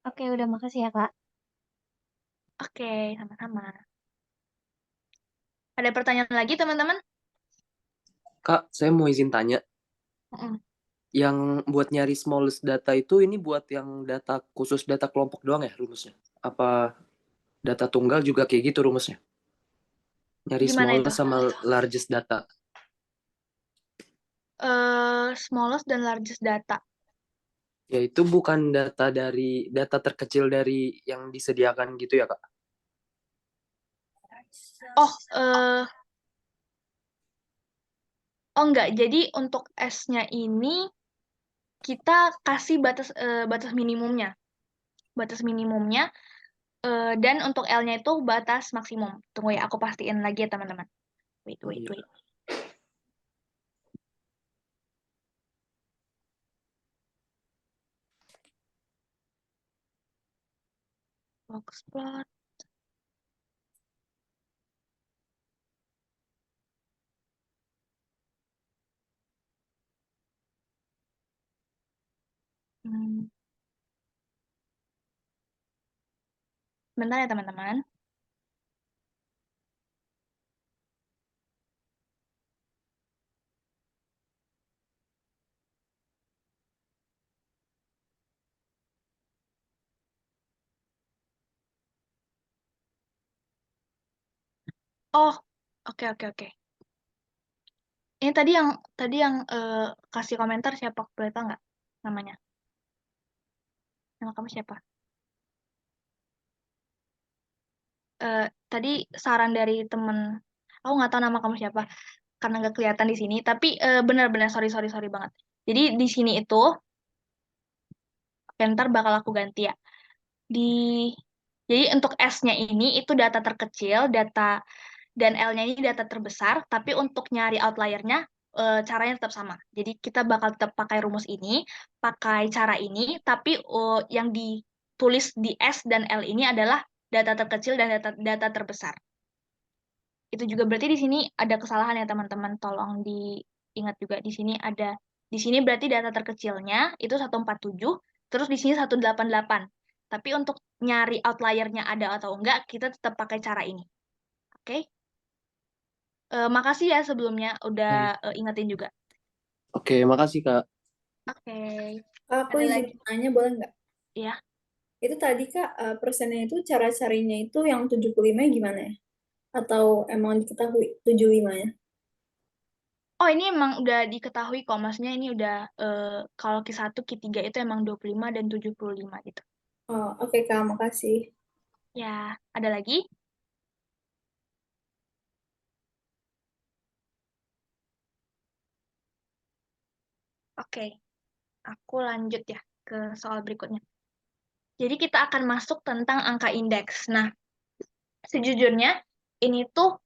Speaker 2: Oke, udah makasih ya, Kak.
Speaker 1: Oke, sama-sama. Ada pertanyaan lagi, teman-teman?
Speaker 4: Kak, saya mau izin tanya.
Speaker 1: Mm-mm.
Speaker 4: Yang buat nyari smallest data itu ini buat yang data khusus data kelompok doang ya rumusnya? Apa data tunggal juga kayak gitu rumusnya? Nyari
Speaker 1: Gimana itu?
Speaker 4: smallest sama largest data.
Speaker 1: Smallest dan largest data.
Speaker 4: Ya itu bukan data terkecil dari yang disediakan gitu ya, Kak?
Speaker 1: Oh, enggak. Jadi untuk S-nya ini kita kasih batas minimumnya. Batas minimumnya dan untuk L-nya itu batas maksimum. Tunggu ya, aku pastiin lagi ya, teman-teman. Wait,
Speaker 4: Oh
Speaker 1: wait,
Speaker 4: iya.
Speaker 1: wait. Boxplot. Hmm. Bentar ya, teman-teman. Oh, oke, oke, oke. Ini tadi yang kasih komentar siapa? Boleh tahu nggak namanya? Nama kamu siapa? Tadi saran dari temen, aku nggak tahu nama kamu siapa karena nggak kelihatan di sini. Tapi benar-benar sorry banget. Jadi di sini itu, oke, ntar bakal aku ganti ya. Di jadi untuk S-nya ini itu data terkecil, data dan L-nya ini data terbesar, tapi untuk nyari outlier-nya caranya tetap sama. Jadi kita bakal tetap pakai rumus ini, pakai cara ini, tapi yang ditulis di S dan L ini adalah data terkecil dan data terbesar. Itu juga berarti di sini ada kesalahan ya, teman-teman. Tolong diingat juga di sini berarti data terkecilnya itu 147, terus di sini 188. Tapi untuk nyari outlier-nya ada atau enggak, kita tetap pakai cara ini. Oke? Makasih ya sebelumnya udah
Speaker 4: Baik.
Speaker 1: ingetin juga.
Speaker 4: Oke, makasih, Kak.
Speaker 1: Oke.
Speaker 5: Kak, aku
Speaker 1: Ada
Speaker 5: izin
Speaker 1: lagi?
Speaker 5: tanya boleh nggak?
Speaker 1: Ya.
Speaker 5: Itu tadi Kak, persennya itu cara carinya itu yang 75 gimana ya? Atau emang diketahui 75-nya?
Speaker 1: Oh, ini emang udah diketahui kok. Maksudnya ini udah kalau Q1, Q3 itu emang 25 dan 75 gitu.
Speaker 5: Oh, oke Kak, makasih.
Speaker 1: Ya, ada lagi? Oke, aku lanjut ya ke soal berikutnya. Jadi kita akan masuk tentang angka indeks. Nah, sejujurnya ini tuh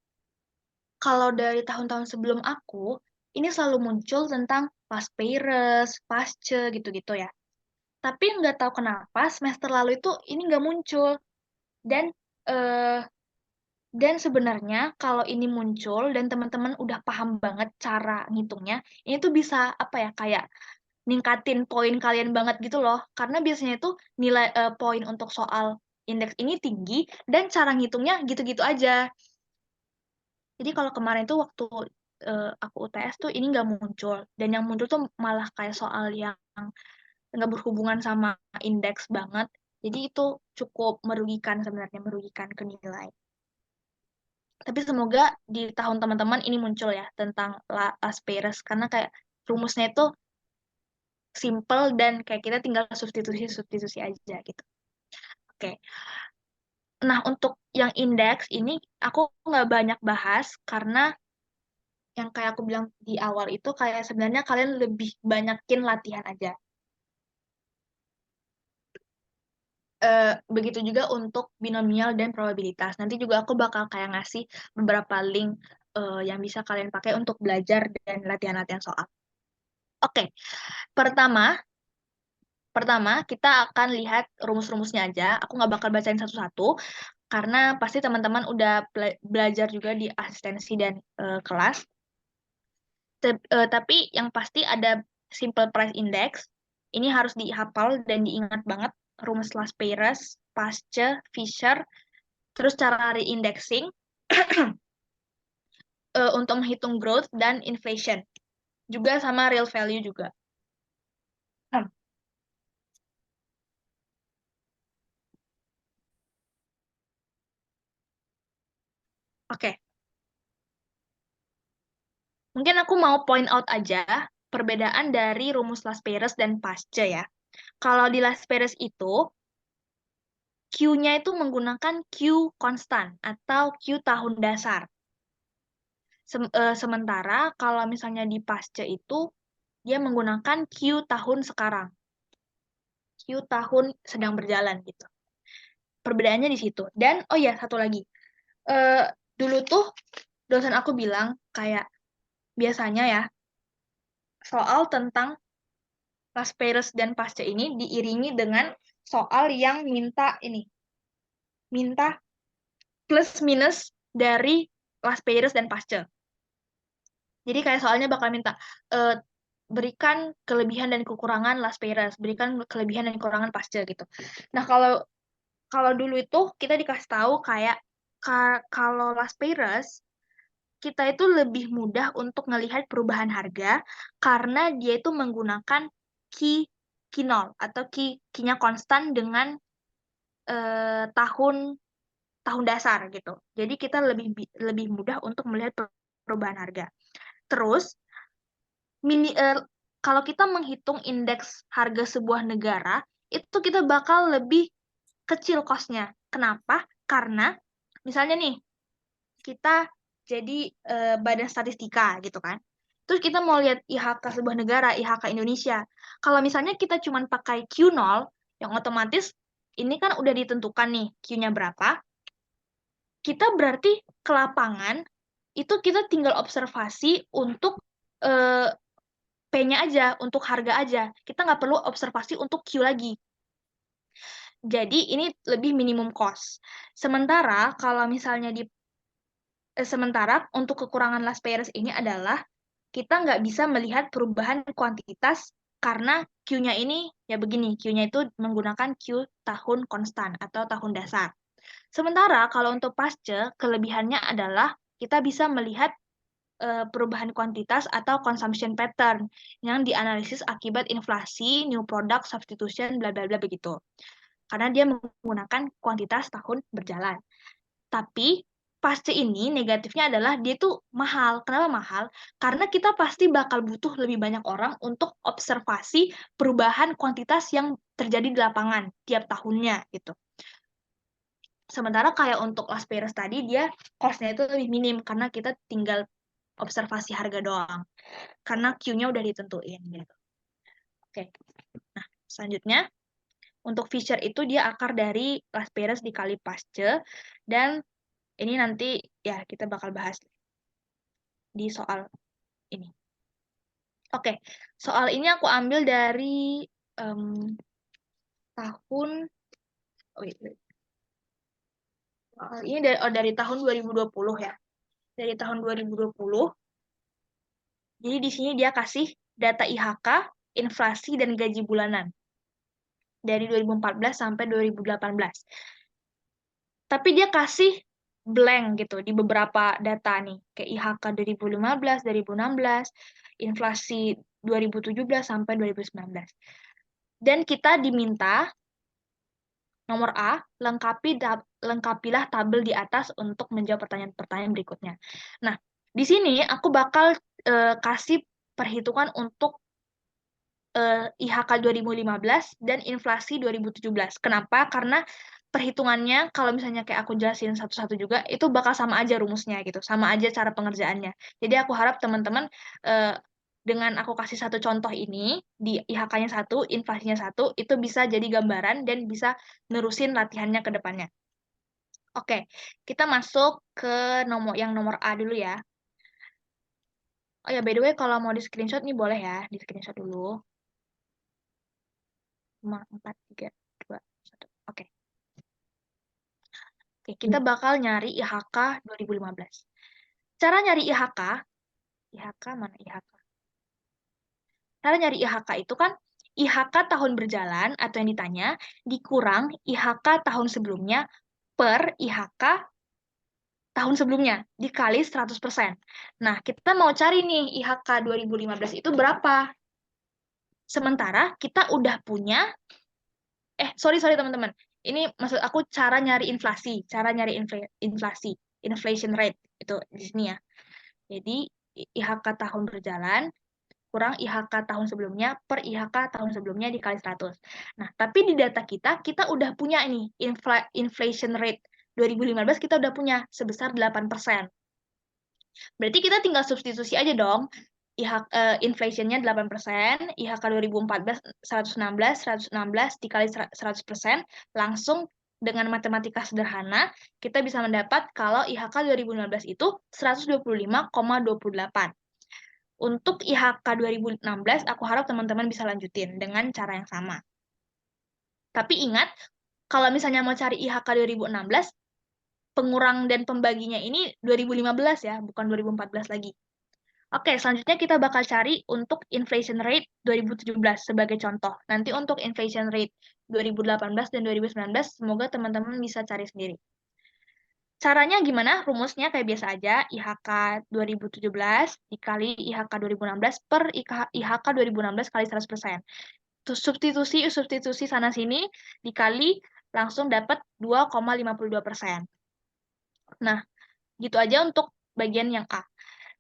Speaker 1: kalau dari tahun-tahun sebelum aku, ini selalu muncul tentang past periods, pasce gitu-gitu ya. Tapi nggak tahu kenapa semester lalu itu ini nggak muncul. Dan eh, dan sebenarnya kalau ini muncul dan teman-teman udah paham banget cara ngitungnya, ini tuh bisa apa ya kayak ningkatin poin kalian banget gitu loh. Karena biasanya itu nilai poin untuk soal indeks ini tinggi dan cara ngitungnya gitu-gitu aja. Jadi kalau kemarin tuh waktu aku UTS tuh ini nggak muncul. Dan yang muncul tuh malah kayak soal yang nggak berhubungan sama indeks banget. Jadi itu cukup merugikan sebenarnya, merugikan ke nilai. Tapi semoga di tahun teman-teman ini muncul ya tentang Las Peres. Karena kayak rumusnya itu simple dan kayak kita tinggal substitusi-substitusi aja gitu. Oke. Nah, untuk yang indeks ini aku nggak banyak bahas karena yang kayak aku bilang di awal itu kayak sebenarnya kalian lebih banyakin latihan aja. Begitu juga untuk binomial dan probabilitas. Nanti juga aku bakal kayak ngasih beberapa link yang bisa kalian pakai untuk belajar dan latihan-latihan soal. Oke, pertama kita akan lihat rumus-rumusnya aja. Aku nggak bakal bacain satu-satu, karena pasti teman-teman udah belajar juga di asistensi dan kelas. Tapi yang pasti ada simple price index. Ini harus dihafal dan diingat banget. Rumus Las-Peyres, Pasce, Fisher, terus cara reindexing untuk menghitung growth dan inflation. Juga sama real value juga. Oke. Mungkin aku mau point out aja perbedaan dari rumus Las-Peyres dan Pasce ya. Kalau di Las-Peyres itu, Q-nya itu menggunakan Q konstan atau Q tahun dasar. Sementara kalau misalnya di Pasce itu, dia menggunakan Q tahun sekarang. Q tahun sedang berjalan gitu. Perbedaannya di situ. Dan, oh ya, satu lagi. Dulu tuh dosen aku bilang kayak biasanya ya, soal tentang Las-Peyres dan Pasce ini diiringi dengan soal yang minta plus minus dari Las-Peyres dan Pasce. Jadi kayak soalnya bakal minta berikan kelebihan dan kekurangan Las-Peyres, berikan kelebihan dan kekurangan Pasce gitu. Nah, kalau dulu itu kita dikasih tahu kayak kalau Las-Peyres kita itu lebih mudah untuk melihat perubahan harga karena dia itu menggunakan Q0 atau Q-nya konstan dengan tahun dasar gitu. Jadi kita lebih mudah untuk melihat perubahan harga. Terus kalau kita menghitung indeks harga sebuah negara, itu kita bakal lebih kecil cost-nya. Kenapa? Karena misalnya nih, kita jadi badan statistika gitu kan. Terus kita mau lihat IHK sebuah negara, IHK Indonesia. Kalau misalnya kita cuma pakai Q0, yang otomatis ini kan udah ditentukan nih Q-nya berapa. Kita berarti ke lapangan, itu kita tinggal observasi untuk P-nya aja, untuk harga aja. Kita nggak perlu observasi untuk Q lagi. Jadi ini lebih minimum cost. Sementara kalau misalnya sementara untuk kekurangan Las-Peyres ini adalah kita nggak bisa melihat perubahan kuantitas karena Q-nya ini ya begini, Q-nya itu menggunakan Q tahun konstan atau tahun dasar. Sementara kalau untuk Pasce, kelebihannya adalah kita bisa melihat perubahan kuantitas atau consumption pattern yang dianalisis akibat inflasi, new product, substitution, bla bla bla begitu. Karena dia menggunakan kuantitas tahun berjalan. Tapi Pasce ini negatifnya adalah dia tuh mahal. Kenapa mahal? Karena kita pasti bakal butuh lebih banyak orang untuk observasi perubahan kuantitas yang terjadi di lapangan tiap tahunnya gitu. Sementara kayak untuk Las-Peyres tadi, dia cost-nya itu lebih minim karena kita tinggal observasi harga doang. Karena Q-nya udah ditentuin gitu. Oke. Nah, selanjutnya untuk Fisher itu dia akar dari Las-Peyres dikali Pasce, dan ini nanti ya kita bakal bahas di soal ini. Oke, soal ini aku ambil dari tahun ini dari tahun 2020 ya. Dari tahun 2020. Jadi di sini dia kasih data IHK, inflasi dan gaji bulanan dari 2014 sampai 2018. Tapi dia kasih blank gitu di beberapa data nih, kayak IHK 2015, 2016, inflasi 2017 sampai 2019. Dan kita diminta nomor A, lengkapilah tabel di atas untuk menjawab pertanyaan-pertanyaan berikutnya. Nah, di sini aku bakal kasih perhitungan untuk IHK 2015 dan inflasi 2017. Kenapa? Karena perhitungannya kalau misalnya kayak aku jelasin satu-satu juga itu bakal sama aja rumusnya gitu, sama aja cara pengerjaannya. Jadi aku harap teman-teman dengan aku kasih satu contoh ini di IHK-nya 1, inflasinya 1, itu bisa jadi gambaran dan bisa nerusin latihannya ke depannya. Oke, kita masuk ke nomor A dulu ya. Oh ya, by the way, kalau mau di screenshot nih boleh ya, di screenshot dulu. 5, 4, 3, 2, 1. Oke. Oke, kita bakal nyari IHK 2015. Cara nyari IHK mana IHK? Cara nyari IHK itu kan IHK tahun berjalan atau yang ditanya dikurang IHK tahun sebelumnya per IHK tahun sebelumnya dikali 100%. Nah, kita mau cari nih IHK 2015 itu berapa? Sementara kita udah punya sorry teman-teman. Ini maksud aku cara nyari inflasi, inflasi, inflation rate itu di sini ya. Jadi IHK tahun berjalan kurang IHK tahun sebelumnya per IHK tahun sebelumnya dikali 100. Nah, tapi di data kita udah punya ini inflation rate 2015 kita udah punya sebesar 8%. Berarti kita tinggal substitusi aja dong. Inflation-nya 8%, IHK 2014 116 dikali 100%, langsung dengan matematika sederhana, kita bisa mendapat kalau IHK 2015 itu 125,28. Untuk IHK 2016, aku harap teman-teman bisa lanjutin dengan cara yang sama. Tapi ingat, kalau misalnya mau cari IHK 2016, pengurang dan pembaginya ini 2015 ya, bukan 2014 lagi. Oke, selanjutnya kita bakal cari untuk inflation rate 2017 sebagai contoh. Nanti untuk inflation rate 2018 dan 2019, semoga teman-teman bisa cari sendiri. Caranya gimana? Rumusnya kayak biasa aja, IHK 2017 dikali IHK 2016 per IHK 2016 kali 100%. Terus substitusi sana-sini dikali langsung dapat 2,52%. Nah, gitu aja untuk bagian yang A.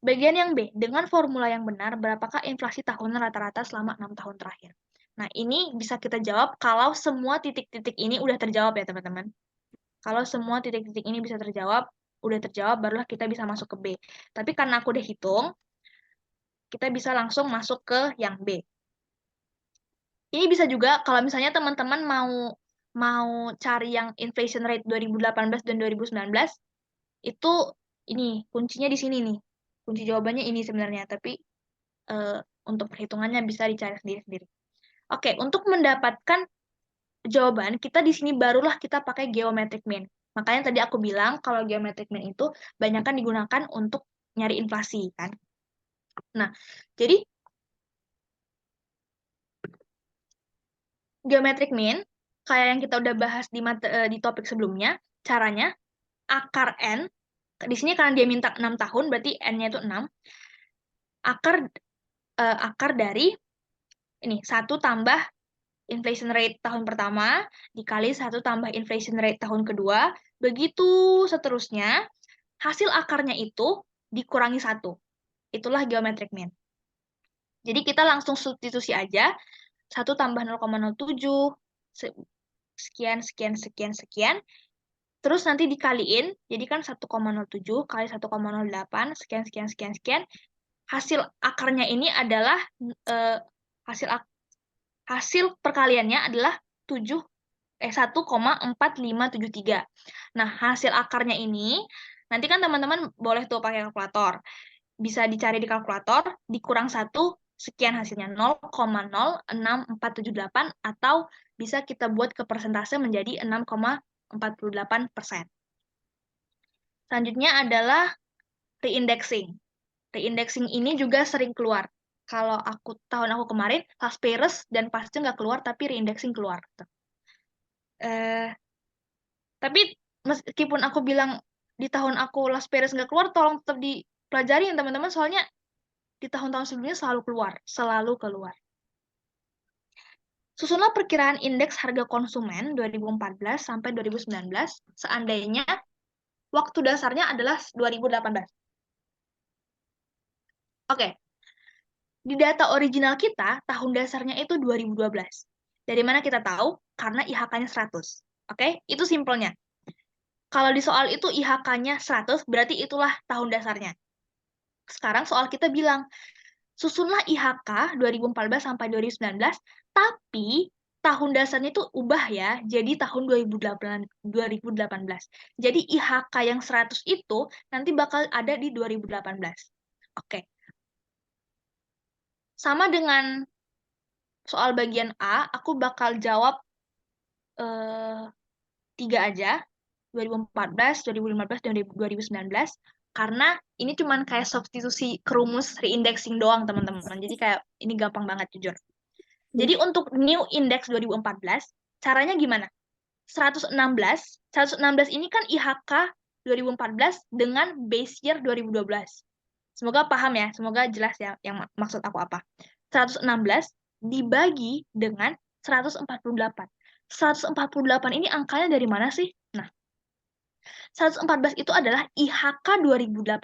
Speaker 1: Bagian yang B, dengan formula yang benar, berapakah inflasi tahunan rata-rata selama 6 tahun terakhir? Nah, ini bisa kita jawab kalau semua titik-titik ini udah terjawab ya, teman-teman. Kalau semua titik-titik ini bisa terjawab, udah terjawab, barulah kita bisa masuk ke B. Tapi karena aku udah hitung, kita bisa langsung masuk ke yang B. Ini bisa juga kalau misalnya teman-teman mau cari yang inflation rate 2018 dan 2019, itu ini kuncinya di sini nih. Kunci jawabannya ini sebenarnya, tapi untuk perhitungannya bisa dicari sendiri-sendiri. Oke, untuk mendapatkan jawaban, kita di sini barulah kita pakai geometric mean. Makanya tadi aku bilang kalau geometric mean itu banyakkan digunakan untuk nyari inflasi, kan? Nah, jadi geometric mean, kayak yang kita udah bahas di topik sebelumnya, caranya akar N, di sini karena dia minta 6 tahun, berarti N-nya itu 6, akar dari ini 1 tambah inflation rate tahun pertama dikali 1 tambah inflation rate tahun kedua, begitu seterusnya, hasil akarnya itu dikurangi 1. Itulah geometric mean. Jadi kita langsung substitusi aja, 1 tambah 0,07, sekian, terus nanti dikaliin, jadi kan 1,07 kali 1,08, sekian. Hasil akarnya ini adalah, hasil perkaliannya adalah 1,4573. Nah, hasil akarnya ini, nanti kan teman-teman boleh tuh pakai kalkulator. Bisa dicari di kalkulator, dikurang 1, sekian hasilnya, 0,06478, atau bisa kita buat ke persentase menjadi 6,48%. Selanjutnya adalah reindexing. Reindexing ini juga sering keluar. Kalau tahun aku kemarin, last payers dan pasca nggak keluar, tapi reindexing keluar. Tapi meskipun aku bilang di tahun aku last payers nggak keluar, tolong tetap dipelajari ya teman-teman, soalnya di tahun-tahun sebelumnya selalu keluar. Susunlah perkiraan indeks harga konsumen 2014 sampai 2019, seandainya waktu dasarnya adalah 2018. Oke. Di data original kita, tahun dasarnya itu 2012. Dari mana kita tahu? Karena IHK-nya 100. Oke, itu simpelnya. Kalau di soal itu IHK-nya 100, berarti itulah tahun dasarnya. Sekarang soal kita bilang, susunlah IHK 2014 sampai 2019, tapi tahun dasarnya itu ubah ya, jadi tahun 2018. Jadi IHK yang 100 itu nanti bakal ada di 2018. Oke. Sama dengan soal bagian A, aku bakal jawab 3 aja, 2014, 2015, dan 2019, karena ini cuman kayak substitusi ke rumus reindexing doang, teman-teman. Jadi kayak ini gampang banget, jujur. Jadi untuk new index 2014, caranya gimana? 116 ini kan IHK 2014 dengan base year 2012. Semoga paham ya, semoga jelas ya yang maksud aku apa. 116 dibagi dengan 148. 148 ini angkanya dari mana sih? Nah, 114 itu adalah IHK 2018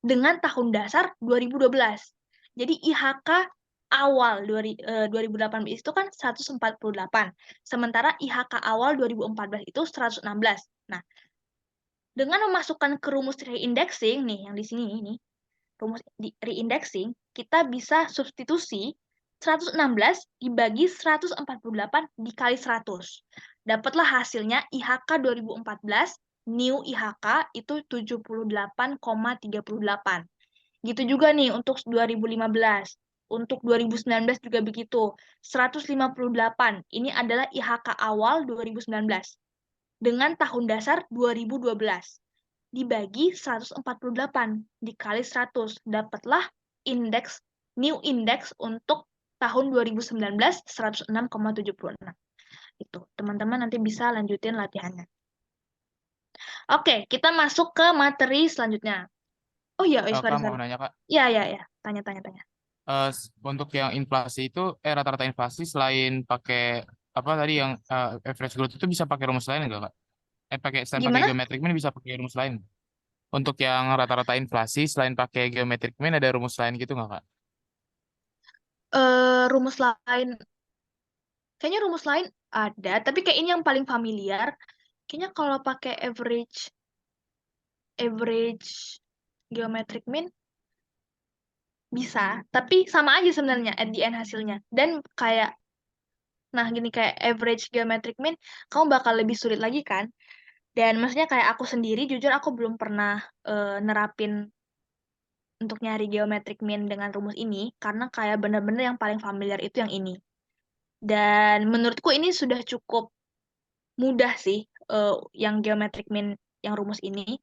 Speaker 1: dengan tahun dasar 2012. Jadi IHK awal 2018 itu kan 148. Sementara IHK awal 2014 itu 116. Nah, dengan memasukkan ke rumus reindexing nih yang di sini ini, rumus reindexing, kita bisa substitusi 116 dibagi 148 dikali 100. Dapatlah hasilnya IHK 2014, new IHK itu 78,38. Gitu juga nih untuk 2015. Untuk 2019 juga begitu. 158. Ini adalah IHK awal 2019 dengan tahun dasar 2012 dibagi 148 dikali 100, dapatlah new index untuk tahun 2019 106,76. Itu teman-teman nanti bisa lanjutin latihannya. Oke, kita masuk ke materi selanjutnya. Oh iya,
Speaker 6: Kak, mau
Speaker 1: sorry.
Speaker 6: nanya, Kak.
Speaker 1: Iya. Tanya.
Speaker 6: Untuk yang inflasi itu, rata-rata inflasi selain pakai apa tadi yang average growth itu bisa pakai rumus lain nggak, Kak? Selain pakai
Speaker 1: Gimana?
Speaker 6: geometric mean bisa pakai rumus lain. Untuk yang rata-rata inflasi selain pakai geometric mean ada rumus lain gitu nggak, Kak?
Speaker 1: Rumus lain, kayaknya rumus lain ada, tapi kayak ini yang paling familiar. Kayaknya kalau pakai average geometric mean bisa, tapi sama aja sebenarnya at the end hasilnya. Dan kayak, nah gini kayak average geometric mean, kamu bakal lebih sulit lagi kan? Dan maksudnya kayak aku sendiri, jujur aku belum pernah nerapin untuk nyari geometric mean dengan rumus ini, karena kayak bener-bener yang paling familiar itu yang ini. Dan menurutku ini sudah cukup mudah sih, yang geometric mean yang rumus ini.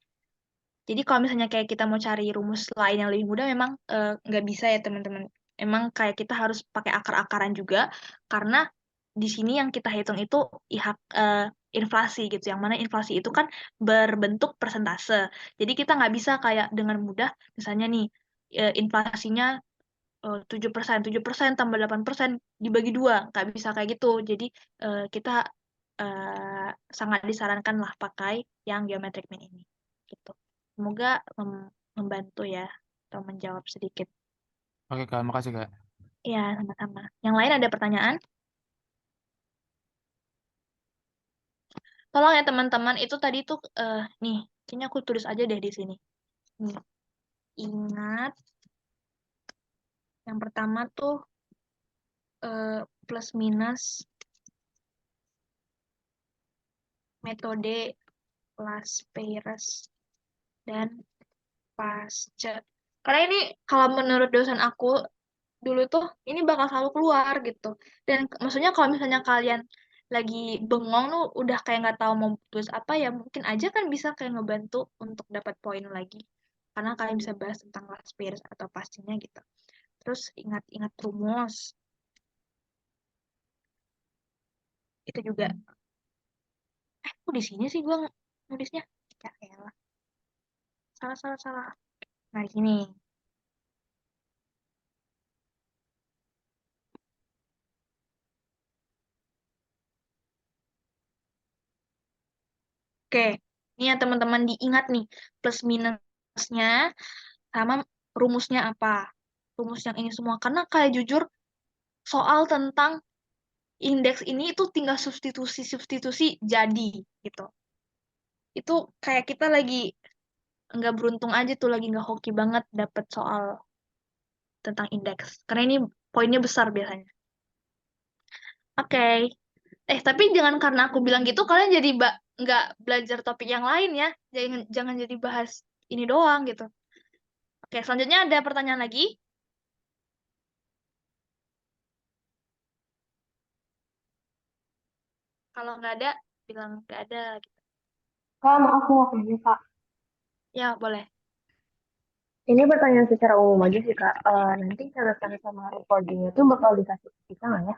Speaker 1: Jadi kalau misalnya kayak kita mau cari rumus lain yang lebih mudah, memang nggak bisa ya teman-teman. Emang kayak kita harus pakai akar-akaran juga, karena di sini yang kita hitung itu inflasi gitu. Yang mana inflasi itu kan berbentuk persentase. Jadi kita nggak bisa kayak dengan mudah, misalnya nih, inflasinya 7% tambah 8% dibagi 2. Nggak bisa kayak gitu. Jadi kita sangat disarankan lah pakai yang geometric mean ini. Gitu. Semoga membantu ya, atau menjawab sedikit.
Speaker 6: Oke, Kak, makasih, Kak.
Speaker 1: Ya, sama-sama. Yang lain ada pertanyaan? Tolong ya teman-teman, itu tadi tuh, nih, kayaknya aku tulis aja deh di sini. Nih, ingat, yang pertama tuh plus minus metode Las Peirez dan Pasce. Karena ini kalau menurut dosen aku dulu tuh ini bakal selalu keluar gitu. Dan maksudnya kalau misalnya kalian lagi bengong tuh udah kayak nggak tahu mau tulis apa, ya mungkin aja kan bisa kayak ngebantu untuk dapat poin lagi. Karena kalian bisa bahas tentang Las Peirez atau pastinya gitu. Terus ingat-ingat rumus. Itu juga. Kok di sini sih gue nulisnya? Ya elah. Salah. Nah, di sini. Oke, ini ya teman-teman diingat nih, plus minusnya sama rumusnya apa. Rumus yang ini semua. Karena kayak jujur, soal tentang indeks ini itu tinggal substitusi jadi gitu. Itu kayak kita lagi nggak beruntung aja tuh, lagi nggak hoki banget dapet soal tentang indeks. Karena ini poinnya besar biasanya. Oke. Tapi jangan karena aku bilang gitu kalian jadi nggak belajar topik yang lain ya. Jangan jadi bahas ini doang gitu. Oke, selanjutnya ada pertanyaan lagi. Kalau nggak ada, bilang nggak ada. Gitu.
Speaker 7: Kak, maaf mau tanya Kak.
Speaker 1: Ya, boleh.
Speaker 7: Ini pertanyaan secara umum aja sih Kak. Nanti catatan sama recordingnya tuh bakal dikasih ke kita nggak ya?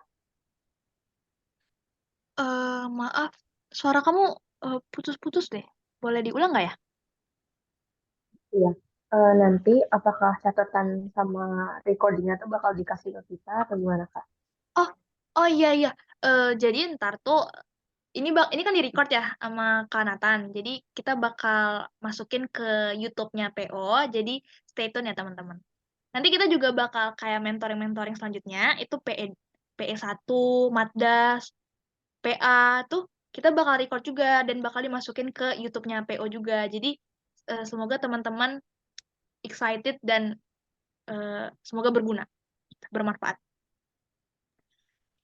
Speaker 1: Maaf, suara kamu putus-putus deh. Boleh diulang nggak ya?
Speaker 7: Iya. Nanti apakah catatan sama recordingnya tuh bakal dikasih ke kita atau gimana Kak?
Speaker 1: Oh iya. Jadi ntar tuh ini kan di-record ya sama Kak Nathan. Jadi kita bakal masukin ke YouTube-nya PO. Jadi stay tune ya teman-teman. Nanti kita juga bakal kayak mentoring-mentoring selanjutnya. Itu PE1, Matdas, PA tuh kita bakal record juga dan bakal dimasukin ke YouTube-nya PO juga. Jadi semoga teman-teman excited dan semoga berguna, bermanfaat.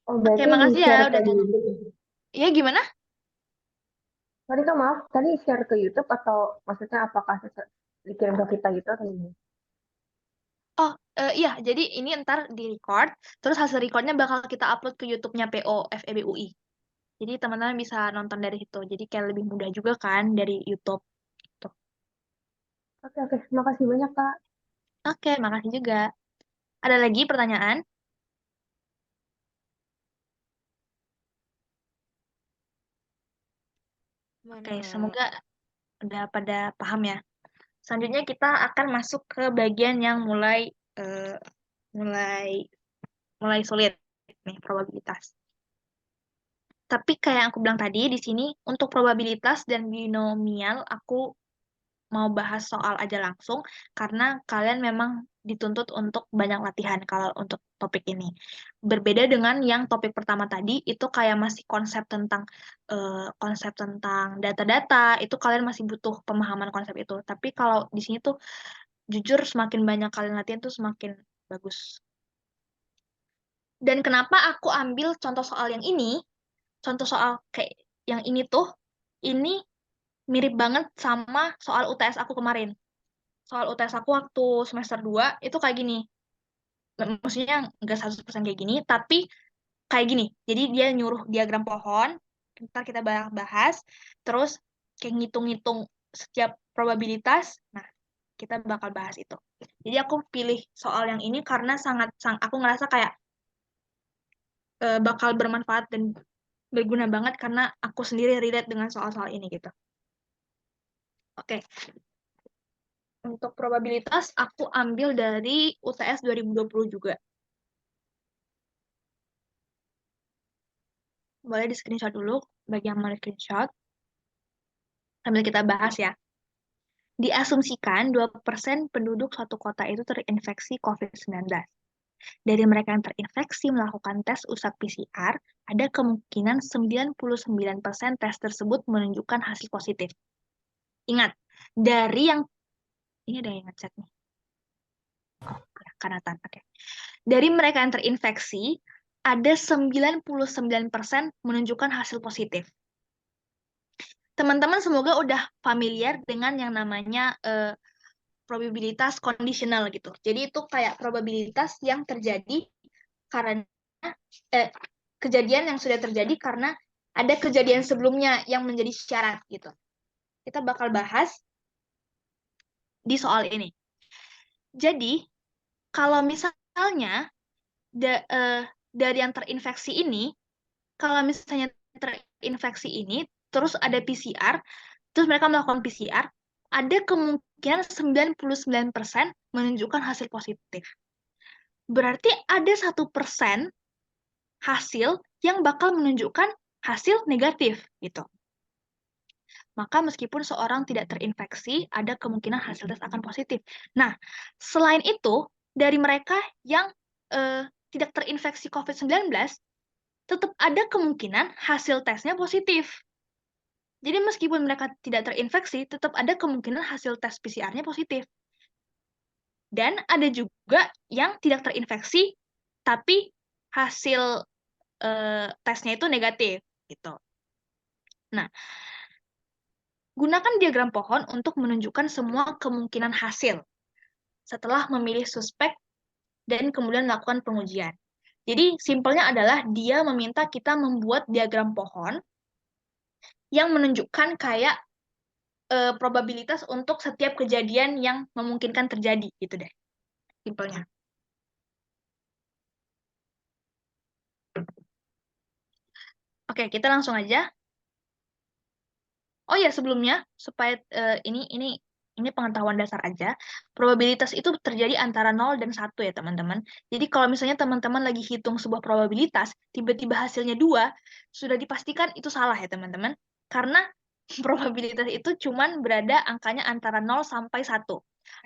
Speaker 7: Oh,
Speaker 1: Oke,
Speaker 7: berarti
Speaker 1: makasih ya
Speaker 7: di-share ke
Speaker 1: udah tanya.
Speaker 7: YouTube.
Speaker 1: Ya gimana?
Speaker 7: Tadi Kak maaf, tadi share ke YouTube atau maksudnya apakah dikirim ke kita gitu atau gimana?
Speaker 1: Oh, iya, jadi ini ntar di-record, terus hasil recordnya bakal kita upload ke YouTube-nya PO FEB UI. Jadi teman-teman bisa nonton dari situ. Jadi kayak lebih mudah juga kan dari YouTube. Tuh.
Speaker 7: Oke, makasih banyak Kak.
Speaker 1: Oke, makasih juga. Ada lagi pertanyaan? Oke, semoga udah pada paham ya. Selanjutnya kita akan masuk ke bagian yang eh, mulai sulit nih, probabilitas. Tapi kayak yang aku bilang tadi di sini untuk probabilitas dan binomial aku mau bahas soal aja langsung karena kalian memang dituntut untuk banyak latihan kalau untuk topik ini. Berbeda dengan yang topik pertama tadi itu kayak masih konsep tentang data-data, itu kalian masih butuh pemahaman konsep itu. Tapi kalau di sini tuh jujur semakin banyak kalian latihan tuh semakin bagus. Dan kenapa aku ambil contoh soal yang ini? Contoh soal kayak yang ini tuh ini mirip banget sama soal UTS aku kemarin. Soal UTS aku waktu semester 2 itu kayak gini. Maksudnya nggak 100% kayak gini, tapi kayak gini. Jadi dia nyuruh diagram pohon, ntar kita bahas, terus kayak ngitung-ngitung setiap probabilitas. Nah, kita bakal bahas itu. Jadi aku pilih soal yang ini karena aku ngerasa kayak bakal bermanfaat dan berguna banget karena aku sendiri relate dengan soal-soal ini gitu. Oke. Untuk probabilitas aku ambil dari UTS 2020 juga. Boleh di screenshot dulu bagi yang mau screenshot. Sambil kita bahas ya. Diasumsikan 2% penduduk suatu kota itu terinfeksi COVID-19. Dari mereka yang terinfeksi melakukan tes usap PCR, ada kemungkinan 99% tes tersebut menunjukkan hasil positif. Ingat, dari yang ini ada yang ngechat nih. Oh, Kanatan. Oke. Dari mereka yang terinfeksi, ada 99% menunjukkan hasil positif. Teman-teman semoga udah familiar dengan yang namanya probabilitas kondisional gitu. Jadi itu kayak probabilitas yang terjadi karena kejadian yang sudah terjadi karena ada kejadian sebelumnya yang menjadi syarat gitu. Kita bakal bahas di soal ini. Jadi kalau misalnya dari yang terinfeksi ini, kalau misalnya terinfeksi ini, terus ada PCR, terus mereka melakukan PCR, ada kemungkinan 99% menunjukkan hasil positif. Berarti ada 1% hasil yang bakal menunjukkan hasil negatif gitu. Maka meskipun seorang tidak terinfeksi, ada kemungkinan hasil tes akan positif. Nah, selain itu, dari mereka yang tidak terinfeksi COVID-19, tetap ada kemungkinan hasil tesnya positif. Jadi meskipun mereka tidak terinfeksi, tetap ada kemungkinan hasil tes PCR-nya positif. Dan ada juga yang tidak terinfeksi, tapi hasil tesnya itu negatif, gitu. Nah, gunakan diagram pohon untuk menunjukkan semua kemungkinan hasil setelah memilih suspek dan kemudian melakukan pengujian. Jadi, simpelnya adalah dia meminta kita membuat diagram pohon yang menunjukkan kayak probabilitas untuk setiap kejadian yang memungkinkan terjadi, gitu deh. Simpelnya. Oke, kita langsung aja. Oh ya, sebelumnya supaya ini pengetahuan dasar aja. Probabilitas itu terjadi antara 0 dan 1 ya, teman-teman. Jadi kalau misalnya teman-teman lagi hitung sebuah probabilitas, tiba-tiba hasilnya 2, sudah dipastikan itu salah ya, teman-teman. Karena probabilitas itu cuman berada angkanya antara 0 sampai 1.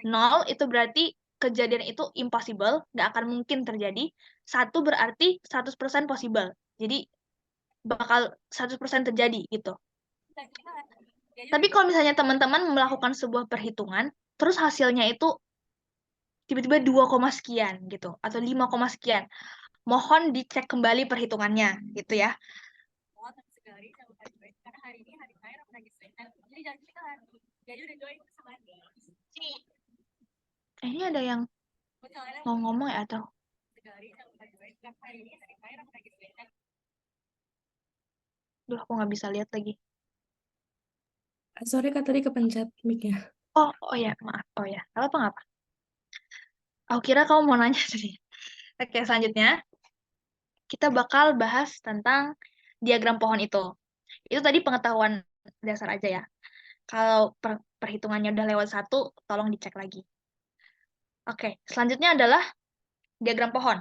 Speaker 1: 0 itu berarti kejadian itu impossible, nggak akan mungkin terjadi. 1 berarti 100% possible. Jadi bakal 100% terjadi gitu. Tapi kalau misalnya teman-teman melakukan sebuah perhitungan, terus hasilnya itu tiba-tiba 2, sekian gitu, atau 5, sekian, mohon dicek kembali perhitungannya gitu ya. Ini ada yang mau ngomong ya atau? Duh, aku nggak bisa lihat lagi.
Speaker 8: Sorry Kak, tadi kepencet mic-nya.
Speaker 1: Oh ya, maaf. Oh ya, apa? Aku kira kamu mau nanya tadi. Oke, selanjutnya kita bakal bahas tentang diagram pohon itu. Itu tadi pengetahuan dasar aja ya. Kalau perhitungannya udah lewat 1, tolong dicek lagi. Oke, selanjutnya adalah diagram pohon.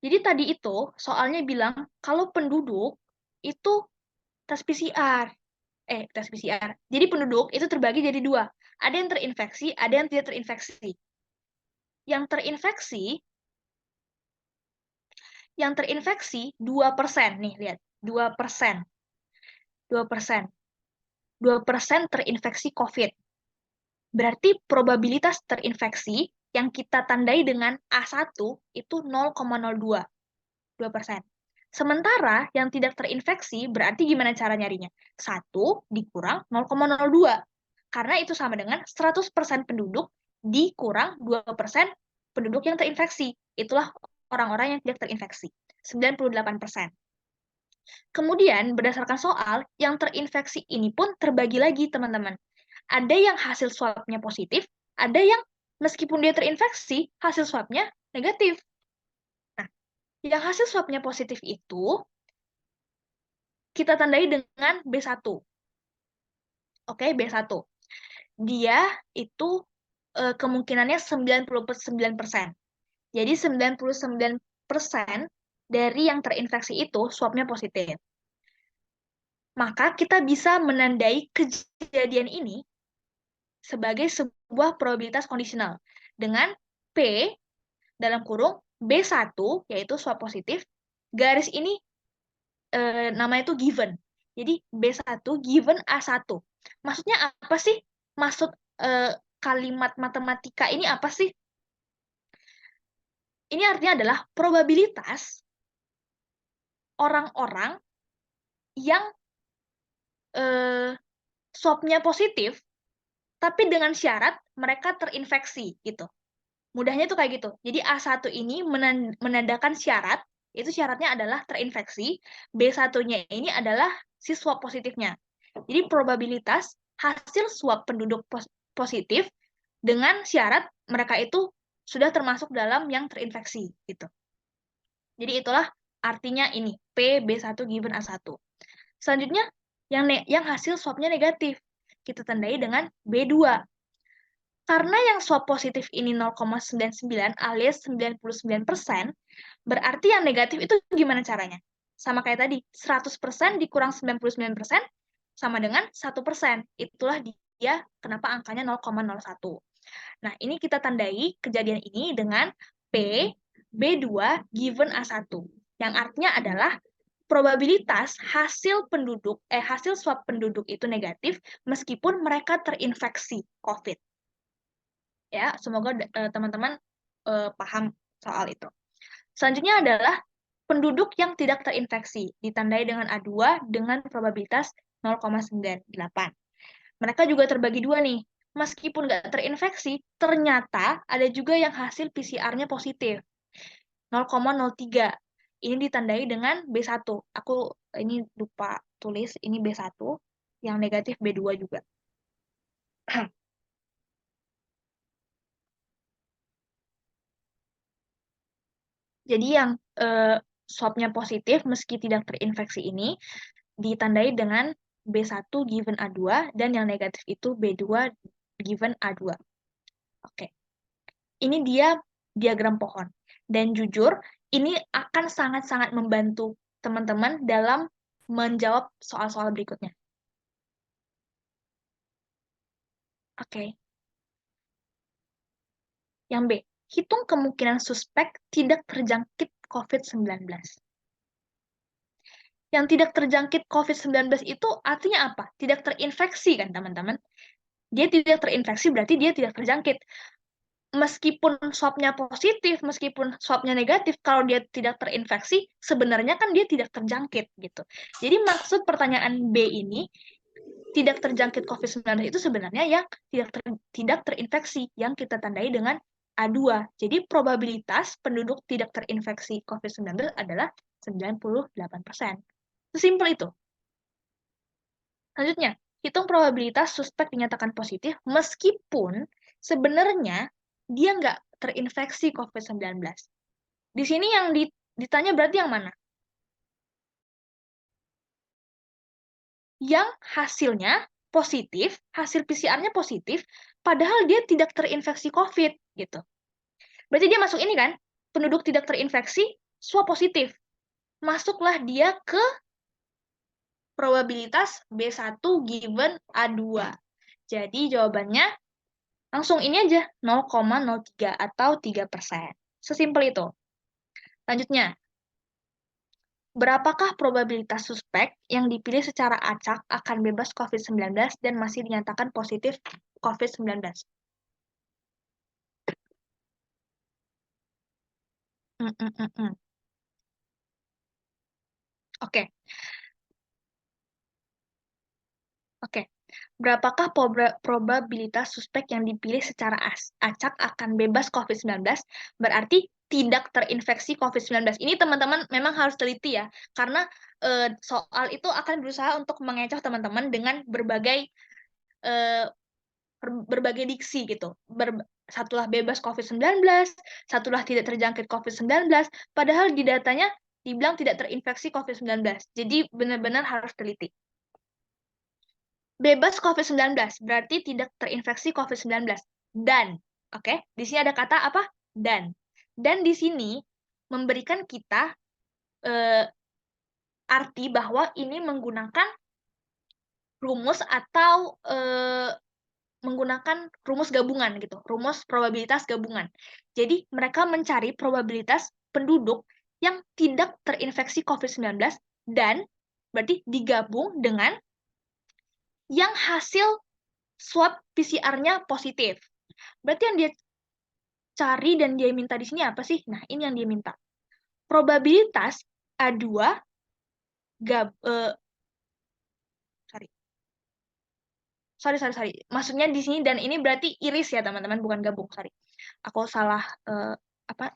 Speaker 1: Jadi tadi itu soalnya bilang kalau penduduk itu tes PCR. Tes PCR. Jadi penduduk itu terbagi jadi 2. Ada yang terinfeksi, ada yang tidak terinfeksi. Yang terinfeksi 2%. Nih, lihat. 2%. 2%. 2% terinfeksi COVID. Berarti probabilitas terinfeksi yang kita tandai dengan A1 itu 0,02. 2%. Sementara yang tidak terinfeksi berarti gimana cara nyarinya? 1 dikurang 0,02. Karena itu sama dengan 100% penduduk dikurang 2% penduduk yang terinfeksi. Itulah orang-orang yang tidak terinfeksi. 98%. Kemudian berdasarkan soal, yang terinfeksi ini pun terbagi lagi, teman-teman. Ada yang hasil swabnya positif, ada yang meskipun dia terinfeksi, hasil swabnya negatif. Nah, yang hasil swabnya positif itu kita tandai dengan B1. Oke, B1. Dia itu kemungkinannya 99%. Jadi 99% dari yang terinfeksi itu swabnya positif. Maka kita bisa menandai kejadian ini sebagai sebuah probabilitas kondisional dengan P dalam kurung B1 yaitu swab positif, garis ini namanya itu given. Jadi B1 given A1. Maksudnya apa sih? Maksud kalimat matematika ini apa sih? Ini artinya adalah probabilitas orang-orang yang swabnya positif tapi dengan syarat mereka terinfeksi gitu. Mudahnya tuh kayak gitu. Jadi A1 ini menandakan syarat, itu syaratnya adalah terinfeksi, B1-nya ini adalah si swab positifnya. Jadi probabilitas hasil swab penduduk positif dengan syarat mereka itu sudah termasuk dalam yang terinfeksi gitu. Jadi itulah artinya ini, P B1 given A1. Selanjutnya yang hasil swabnya negatif. Kita tandai dengan B2. Karena yang swab positif ini 0,99 alias 99%, berarti yang negatif itu gimana caranya? Sama kayak tadi, 100% dikurang 99% sama dengan 1%. Itulah dia kenapa angkanya 0,01. Nah, ini kita tandai kejadian ini dengan P, B2 given A1. Yang artinya adalah probabilitas hasil swab penduduk itu negatif meskipun mereka terinfeksi COVID. Ya, semoga teman-teman paham soal itu. Selanjutnya adalah penduduk yang tidak terinfeksi, ditandai dengan A2 dengan probabilitas 0,98. Mereka juga terbagi dua nih. Meskipun nggak terinfeksi, ternyata ada juga yang hasil PCR-nya positif. 0,03. Ini ditandai dengan B1. Aku ini lupa tulis, ini B1. Yang negatif B2 juga. Jadi yang swabnya positif meski tidak terinfeksi ini ditandai dengan B1 given A2 dan yang negatif itu B2 given A2. Oke. Ini dia diagram pohon. Dan jujur, ini akan sangat-sangat membantu teman-teman dalam menjawab soal-soal berikutnya. Oke. Yang B, hitung kemungkinan suspek tidak terjangkit COVID-19. Yang tidak terjangkit COVID-19 itu artinya apa? Tidak terinfeksi kan, teman-teman? Dia tidak terinfeksi berarti dia tidak terjangkit. Meskipun swabnya positif, meskipun swabnya negatif, kalau dia tidak terinfeksi, sebenarnya kan dia tidak terjangkit gitu. Jadi maksud pertanyaan B ini, tidak terjangkit COVID-19 itu sebenarnya yang tidak terinfeksi, yang kita tandai dengan A2. Jadi probabilitas penduduk tidak terinfeksi COVID-19 adalah 98%. Sesimpel itu. Selanjutnya, hitung probabilitas suspek dinyatakan positif meskipun sebenarnya dia nggak terinfeksi COVID-19. Di sini yang ditanya berarti yang mana? Yang hasilnya positif, hasil PCR-nya positif, padahal dia tidak terinfeksi COVID, gitu. Berarti dia masuk ini kan, penduduk tidak terinfeksi, swab positif. Masuklah dia ke probabilitas B1 given A2. Jadi jawabannya langsung ini aja, 0,03 atau 3%. Sesimpel itu. Lanjutnya, berapakah probabilitas suspek yang dipilih secara acak akan bebas COVID-19 dan masih dinyatakan positif COVID-19? Oke. Berapakah probabilitas suspek yang dipilih secara acak akan bebas COVID-19? Berarti tidak terinfeksi COVID-19. Ini teman-teman memang harus teliti ya, karena soal itu akan berusaha untuk mengecoh teman-teman dengan berbagai diksi gitu. Satulah bebas COVID-19, satulah tidak terjangkit COVID-19, padahal di datanya dibilang tidak terinfeksi COVID-19. Jadi benar-benar harus teliti. Bebas COVID-19 berarti tidak terinfeksi COVID-19. Dan, oke, di sini ada kata apa? Dan. Dan di sini memberikan kita arti bahwa ini menggunakan rumus atau menggunakan rumus gabungan gitu, rumus probabilitas gabungan. Jadi mereka mencari probabilitas penduduk yang tidak terinfeksi COVID-19 dan berarti digabung dengan yang hasil swab PCR-nya positif. Berarti yang dia cari dan dia minta di sini apa sih? Nah, ini yang dia minta. Probabilitas A2 sorry. Maksudnya di sini dan ini berarti iris ya, teman-teman, bukan gabung. Sorry. Aku salah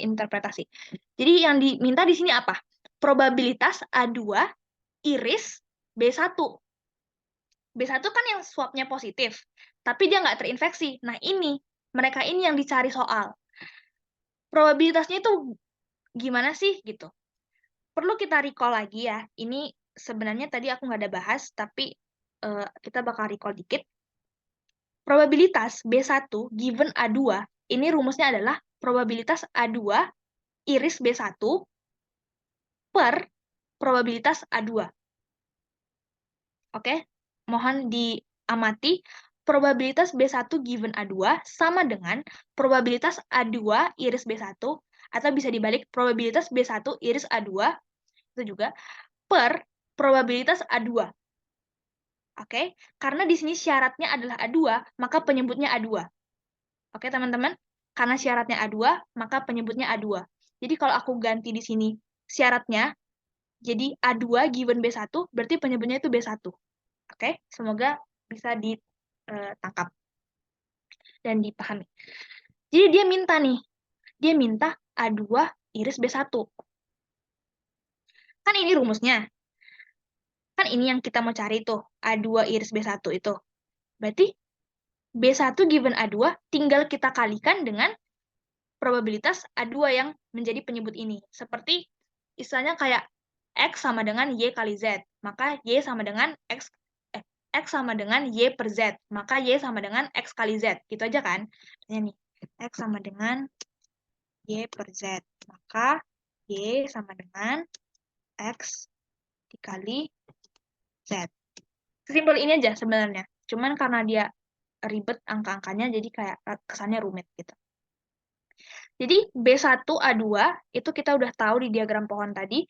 Speaker 1: interpretasi. Jadi yang diminta di sini apa? Probabilitas A2 iris B1. B1 kan yang swabnya positif, tapi dia nggak terinfeksi. Nah, mereka ini yang dicari soal. Probabilitasnya itu gimana sih gitu? Perlu kita recall lagi ya. Ini sebenarnya tadi aku nggak ada bahas, tapi kita bakal recall dikit. Probabilitas B1 given A2, ini rumusnya adalah probabilitas A2 iris B1 per probabilitas A2. Oke? Mohon diamati, probabilitas B1 given A2 sama dengan probabilitas A2 iris B1, atau bisa dibalik probabilitas B1 iris A2 itu juga, per probabilitas A2. Oke, karena di sini syaratnya adalah A2, maka penyebutnya A2. Oke, teman-teman? Karena syaratnya A2, maka penyebutnya A2. Jadi kalau aku ganti di sini syaratnya, jadi A2 given B1, berarti penyebutnya itu B1. Oke, semoga bisa ditangkap dan dipahami. Jadi dia minta A2 iris B1. Kan ini rumusnya. Kan ini yang kita mau cari tuh, A2 iris B1 itu. Berarti B1 given A2 tinggal kita kalikan dengan probabilitas A2 yang menjadi penyebut ini. Seperti istilahnya kayak X sama dengan Y kali Z. Maka Y sama dengan X sama dengan Y per Z. Maka Y sama dengan X kali Z. Gitu aja kan? Ini X sama dengan Y per Z. Maka Y sama dengan X dikali Z. Sesimpel ini aja sebenarnya. Cuman karena dia ribet angka-angkanya, jadi kayak kesannya rumit gitu. Jadi B1A2 itu kita udah tahu di diagram pohon tadi,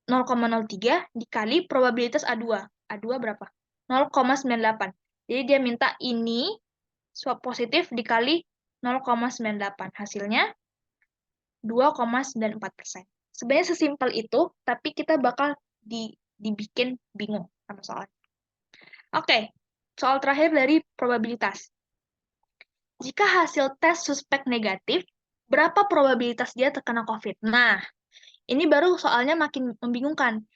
Speaker 1: 0,03 dikali probabilitas A2. A2 berapa? 0,98. Jadi dia minta ini swab positif dikali 0,98. Hasilnya 2,94%. Sebenarnya sesimpel itu, tapi kita bakal dibikin bingung sama soalnya. Oke, soal terakhir dari probabilitas. Jika hasil tes suspek negatif, berapa probabilitas dia terkena COVID? Nah, ini baru soalnya makin membingungkan.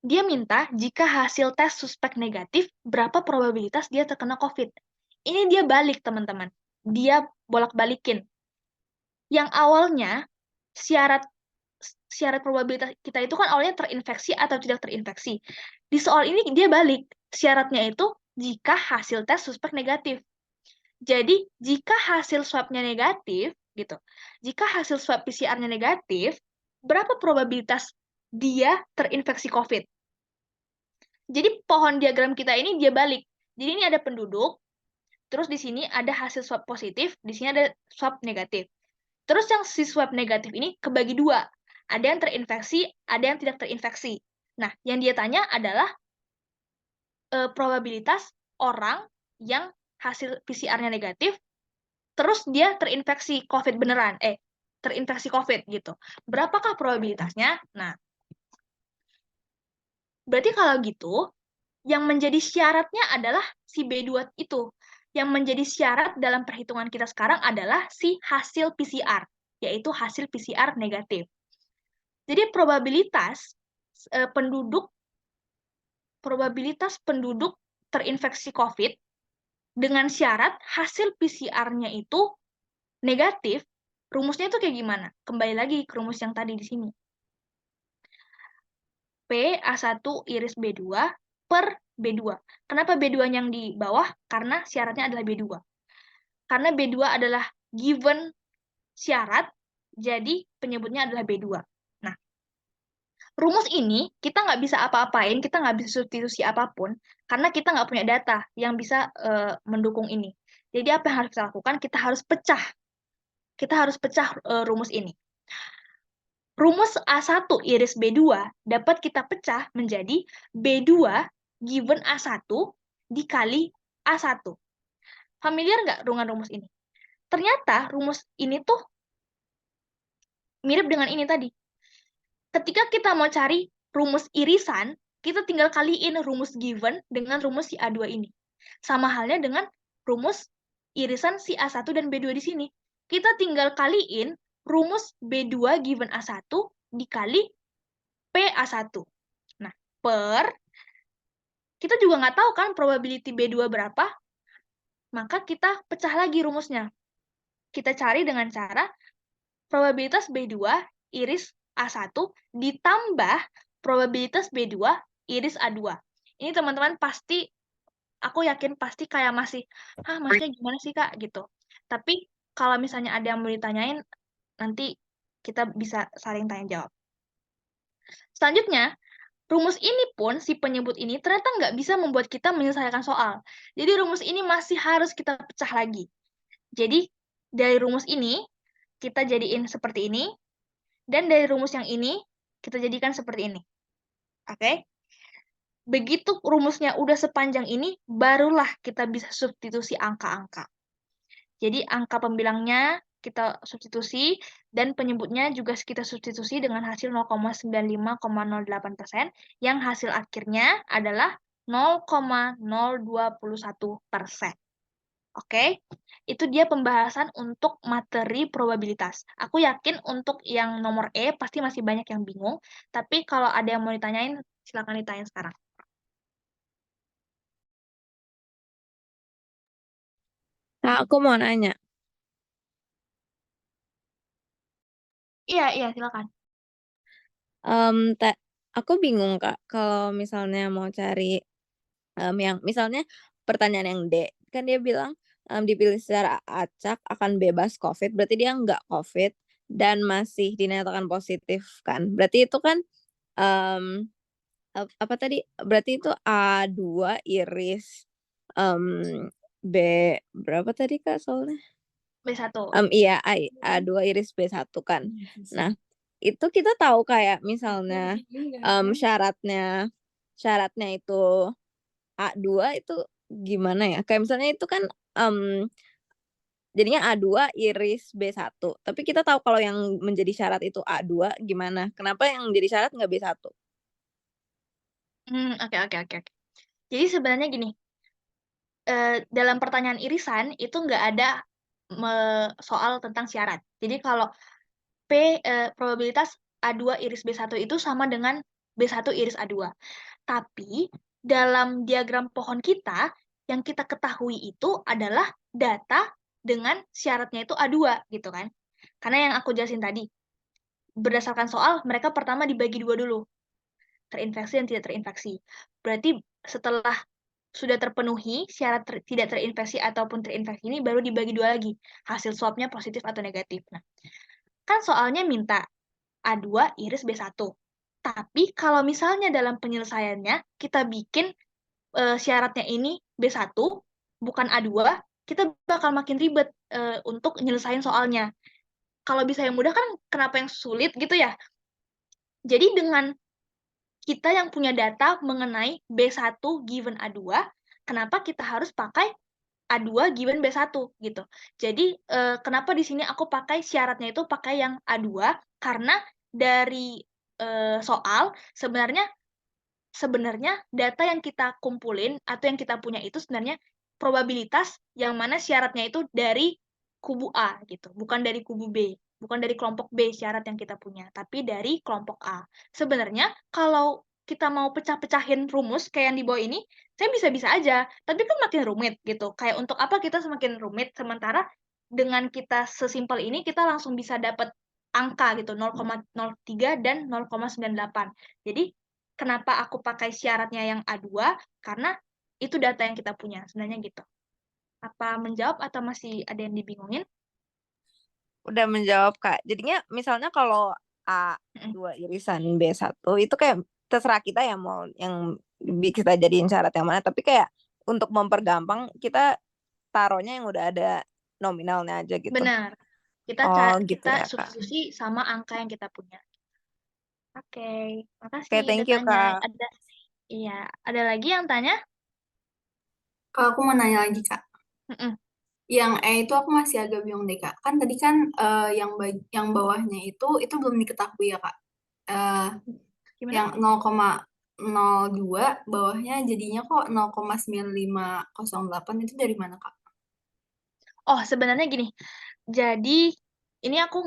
Speaker 1: Dia minta jika hasil tes suspek negatif, berapa probabilitas dia terkena COVID. Ini dia balik, teman-teman. Dia bolak-balikin. Yang awalnya, syarat probabilitas kita itu kan awalnya terinfeksi atau tidak terinfeksi. Di soal ini dia balik. Syaratnya itu jika hasil tes suspek negatif. Jadi, jika hasil swabnya negatif, gitu. Jika hasil swab PCR-nya negatif, berapa probabilitas dia terinfeksi COVID? Jadi pohon diagram kita ini dia balik. Jadi ini ada penduduk, terus di sini ada hasil swab positif, di sini ada swab negatif. Terus yang si swab negatif ini kebagi dua. Ada yang terinfeksi, ada yang tidak terinfeksi. Nah, yang dia tanya adalah probabilitas orang yang hasil PCR-nya negatif, terus dia terinfeksi COVID beneran, terinfeksi COVID gitu. Berapakah probabilitasnya? Nah, berarti kalau gitu, yang menjadi syaratnya adalah si B2 itu. Yang menjadi syarat dalam perhitungan kita sekarang adalah si hasil PCR, yaitu hasil PCR negatif. Jadi probabilitas penduduk terinfeksi COVID dengan syarat hasil PCR-nya itu negatif, rumusnya itu kayak gimana? Kembali lagi ke rumus yang tadi di sini. P A1 iris B2 per B2. Kenapa B2 yang di bawah? Karena syaratnya adalah B2. Karena B2 adalah given syarat, jadi penyebutnya adalah B2. Nah, rumus ini kita nggak bisa apa-apain, kita nggak bisa substitusi apapun, karena kita nggak punya data yang bisa mendukung ini. Jadi apa yang harus kita lakukan? Kita harus pecah. Kita harus pecah rumus ini. Rumus A1 iris B2 dapat kita pecah menjadi B2 given A1 dikali A1. Familiar nggak dengan rumus ini? Ternyata rumus ini tuh mirip dengan ini tadi. Ketika kita mau cari rumus irisan, kita tinggal kaliin rumus given dengan rumus si A2 ini. Sama halnya dengan rumus irisan si A1 dan B2 di sini. Kita tinggal kaliin rumus B2 given A1 dikali PA1. Nah, kita juga nggak tahu kan probability B2 berapa, maka kita pecah lagi rumusnya. Kita cari dengan cara probabilitas B2 iris A1 ditambah probabilitas B2 iris A2. Ini teman-teman pasti, aku yakin pasti kayak masih, maksudnya gimana sih Kak? Gitu. Tapi kalau misalnya ada yang mau ditanyain, nanti kita bisa saling tanya jawab. Selanjutnya, rumus ini pun, si penyebut ini ternyata nggak bisa membuat kita menyelesaikan soal. Jadi rumus ini masih harus kita pecah lagi. Jadi dari rumus ini, kita jadiin seperti ini, dan dari rumus yang ini, kita jadikan seperti ini. Oke? Begitu rumusnya udah sepanjang ini, barulah kita bisa substitusi angka-angka. Jadi angka pembilangnya kita substitusi, dan penyebutnya juga kita substitusi dengan hasil 0,95,08%, yang hasil akhirnya adalah 0,021%. Oke, itu dia pembahasan untuk materi probabilitas. Aku yakin untuk yang nomor E pasti masih banyak yang bingung, tapi kalau ada yang mau ditanyain, silakan ditanyain sekarang.
Speaker 9: Nah, aku mau nanya.
Speaker 1: Iya, silakan.
Speaker 9: Aku bingung, Kak, kalau misalnya mau cari yang misalnya pertanyaan yang D, kan dia bilang dipilih secara acak akan bebas COVID, berarti dia nggak COVID dan masih dinyatakan positif kan. Berarti itu kan em, apa tadi? Berarti itu A2 iris B berapa tadi, Kak, soalnya?
Speaker 1: B1.
Speaker 9: Iya, A2 iris B1 kan. Nah, itu kita tahu kayak misalnya syaratnya itu A2 itu gimana ya? Kayak misalnya itu kan jadinya A2 iris B1. Tapi kita tahu kalau yang menjadi syarat itu A2 gimana? Kenapa yang menjadi syarat nggak B1?
Speaker 1: Oke. Jadi sebenarnya gini, dalam pertanyaan irisan itu nggak ada soal tentang syarat. Jadi kalau probabilitas A2 iris B1 itu sama dengan B1 iris A2. Tapi dalam diagram pohon kita, yang kita ketahui itu adalah data dengan syaratnya itu A2 gitu kan. Karena yang aku jelasin tadi, berdasarkan soal, mereka pertama dibagi dua dulu. Terinfeksi dan tidak terinfeksi. Berarti setelah sudah terpenuhi syarat tidak terinfeksi ataupun terinfeksi ini, baru dibagi dua lagi. Hasil swabnya positif atau negatif. Nah, kan soalnya minta A2 iris B1. Tapi kalau misalnya dalam penyelesaiannya kita bikin syaratnya ini B1, bukan A2, kita bakal makin ribet untuk nyelesain soalnya. Kalau bisa yang mudah kan kenapa yang sulit gitu ya? Jadi dengan kita yang punya data mengenai B1 given A2, kenapa kita harus pakai A2 given B1 gitu. Jadi kenapa di sini aku pakai syaratnya itu pakai yang A2, karena dari soal sebenarnya data yang kita kumpulin atau yang kita punya itu sebenarnya probabilitas yang mana syaratnya itu dari kubu A gitu, bukan dari kubu B, bukan dari kelompok B syarat yang kita punya, tapi dari kelompok A. Sebenarnya kalau kita mau pecah-pecahin rumus kayak yang di bawah ini, saya bisa-bisa aja, tapi kan makin rumit gitu. Kayak untuk apa kita semakin rumit, sementara dengan kita sesimpel ini kita langsung bisa dapat angka gitu, 0,03 dan 0,98. Jadi kenapa aku pakai syaratnya yang A2? Karena itu data yang kita punya, sebenarnya gitu. Apa menjawab atau masih ada yang dibingungin?
Speaker 9: Udah menjawab, Kak. Jadinya misalnya kalau A2 irisan B1 itu kayak terserah kita ya mau yang kita jadiin syarat yang mana, tapi kayak untuk mempergampang kita taruhnya yang udah ada nominalnya aja gitu.
Speaker 1: Benar. Kita
Speaker 9: gitu ya, Kak.
Speaker 1: substitusi sama angka yang kita punya. Oke, makasih
Speaker 9: Oke, thank you,
Speaker 1: tanya.
Speaker 9: Kak.
Speaker 1: Ada lagi yang tanya?
Speaker 5: Aku mau nanya lagi, Kak. Yang E itu aku masih agak bingung deh, Kak. Kan tadi kan yang bawahnya itu belum diketahui ya, Kak. Yang 0,02 bawahnya jadinya kok 0,9508 itu dari mana, Kak?
Speaker 1: Oh, sebenarnya gini. Jadi, ini aku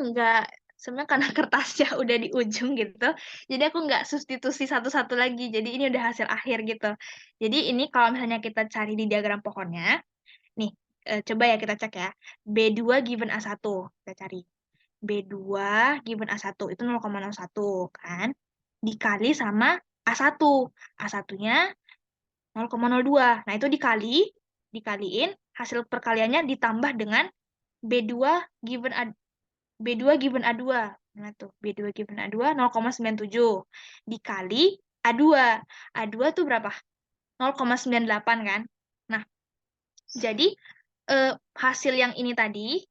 Speaker 1: sebenarnya karena kertasnya udah di ujung gitu, jadi aku nggak substitusi satu-satu lagi. Jadi ini udah hasil akhir gitu. Jadi ini kalau misalnya kita cari di diagram pohonnya, nih, coba ya kita cek ya. B2 given A1, kita cari. B2 given A1 itu 0,01 kan, dikali sama A1. A1-nya 0,02. Nah, itu dikaliin, hasil perkaliannya ditambah dengan B2 given A2. Mana tuh? B2 given A2 0,97 dikali A2. A2 tuh berapa? 0,98 kan? Nah, jadi hasil yang ini tadi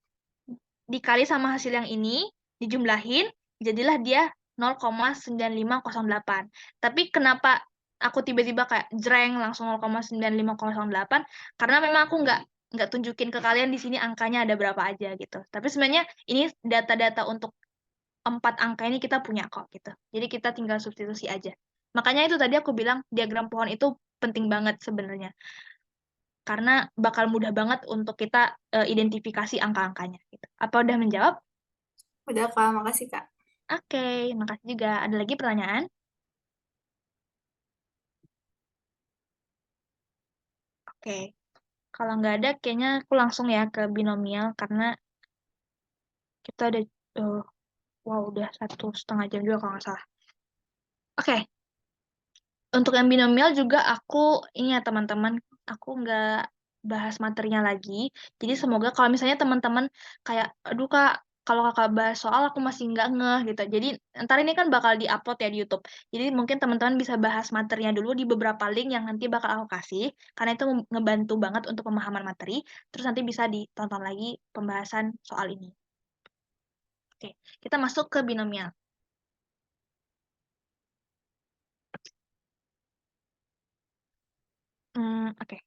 Speaker 1: dikali sama hasil yang ini, dijumlahin, jadilah dia 0,9508. Tapi kenapa aku tiba-tiba kayak jreng langsung 0,9508? Karena memang aku nggak tunjukin ke kalian di sini angkanya ada berapa aja gitu. Tapi sebenarnya ini data-data untuk 4 angka ini kita punya kok gitu. Jadi kita tinggal substitusi aja. Makanya itu tadi aku bilang diagram pohon itu penting banget sebenarnya. Karena bakal mudah banget untuk kita identifikasi angka-angkanya gitu. Apa udah menjawab?
Speaker 5: Udah Kak, makasih Kak.
Speaker 1: Oke, makasih juga. Ada lagi pertanyaan? Oke, kalau nggak ada, kayaknya aku langsung ya ke binomial karena kita ada, udah 1,5 jam juga kalau nggak salah. Oke, untuk yang binomial juga aku, ini ya teman-teman, aku nggak bahas materinya lagi. Jadi semoga kalau misalnya teman-teman kayak, aduh Kak, kalau Kakak bahas soal aku masih nggak ngeh gitu. Jadi ntar ini kan bakal di-upload ya di YouTube. Jadi mungkin teman-teman bisa bahas materinya dulu di beberapa link yang nanti bakal aku kasih. Karena itu ngebantu banget untuk pemahaman materi. Terus nanti bisa ditonton lagi pembahasan soal ini. Oke, kita masuk ke binomial. Oke.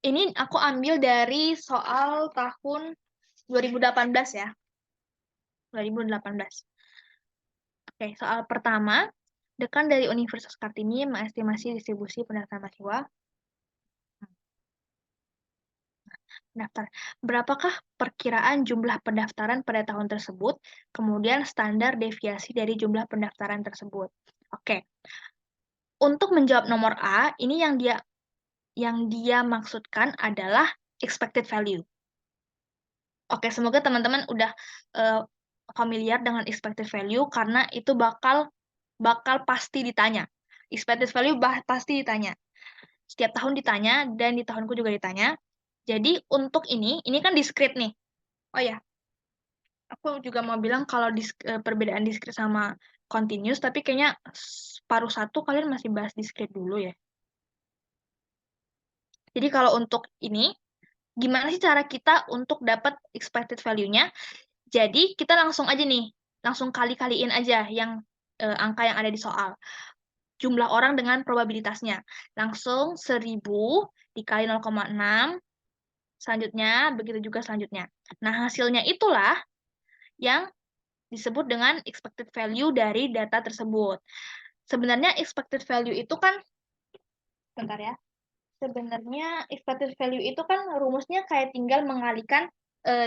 Speaker 1: Ini aku ambil dari soal tahun 2018 ya. 2018. Oke, soal pertama. Dekan dari Universitas Kartini mengestimasi distribusi pendaftaran mahasiswa. Daftar. Berapakah perkiraan jumlah pendaftaran pada tahun tersebut? Kemudian standar deviasi dari jumlah pendaftaran tersebut. Oke. Untuk menjawab nomor A, ini yang dia maksudkan adalah expected value. Oke, semoga teman-teman udah familiar dengan expected value karena itu bakal pasti ditanya. Expected value pasti ditanya. Setiap tahun ditanya dan di tahunku juga ditanya. Jadi untuk ini kan discrete nih. Oh ya, aku juga mau bilang kalau perbedaan discrete sama continuous, tapi kayaknya paruh 1 kalian masih bahas discrete dulu ya. Jadi kalau untuk ini, gimana sih cara kita untuk dapat expected value-nya? Jadi kita langsung aja nih, langsung kali-kaliin aja yang angka yang ada di soal. Jumlah orang dengan probabilitasnya. Langsung 1000 dikali 0,6, selanjutnya, begitu juga selanjutnya. Nah, hasilnya itulah yang disebut dengan expected value dari data tersebut. Sebenarnya expected value itu kan, bentar ya, sebenarnya expected value itu kan rumusnya kayak tinggal mengalikan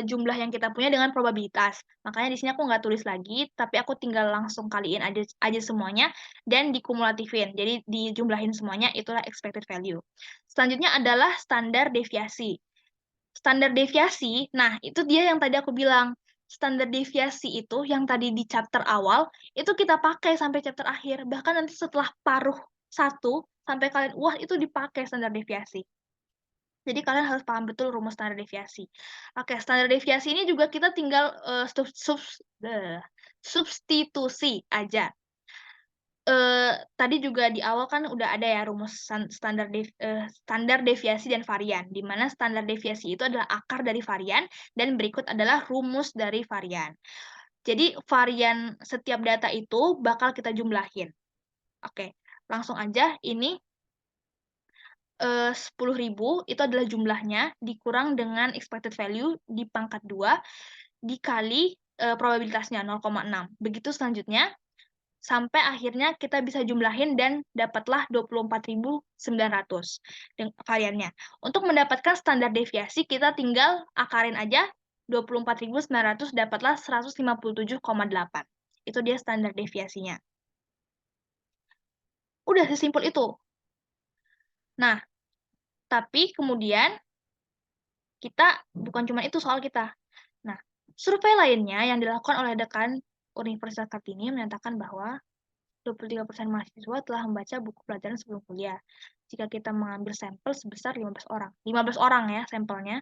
Speaker 1: jumlah yang kita punya dengan probabilitas. Makanya di sini aku nggak tulis lagi, tapi aku tinggal langsung kaliin aja semuanya dan dikumulatifin. Jadi dijumlahin semuanya, itulah expected value. Selanjutnya adalah standar deviasi. Standar deviasi, nah itu dia yang tadi aku bilang. Standar deviasi itu yang tadi di chapter awal, itu kita pakai sampai chapter akhir. Bahkan nanti setelah paruh 1, sampai kalian, wah itu dipakai standar deviasi. Jadi kalian harus paham betul rumus standar deviasi. Oke, standar deviasi ini juga kita tinggal substitusi aja. Tadi juga di awal kan udah ada ya rumus standar deviasi dan varian, di mana standar deviasi itu adalah akar dari varian, dan berikut adalah rumus dari varian. Jadi varian setiap data itu bakal kita jumlahin. Oke, langsung aja ini 10.000 itu adalah jumlahnya dikurang dengan expected value di pangkat 2 dikali probabilitasnya 0,6. Begitu selanjutnya sampai akhirnya kita bisa jumlahin dan dapatlah 24.900 variannya. Untuk mendapatkan standar deviasi kita tinggal akarin aja 24.900 dapatlah 157,8. Itu dia standar deviasinya. Udah sesimpel itu. Nah, tapi kemudian kita bukan cuma itu soal kita. Nah, survei lainnya yang dilakukan oleh dekan Universitas Kartini menyatakan bahwa 23% mahasiswa telah membaca buku pelajaran sebelum kuliah. Jika kita mengambil sampel sebesar 15 orang. 15 orang ya sampelnya.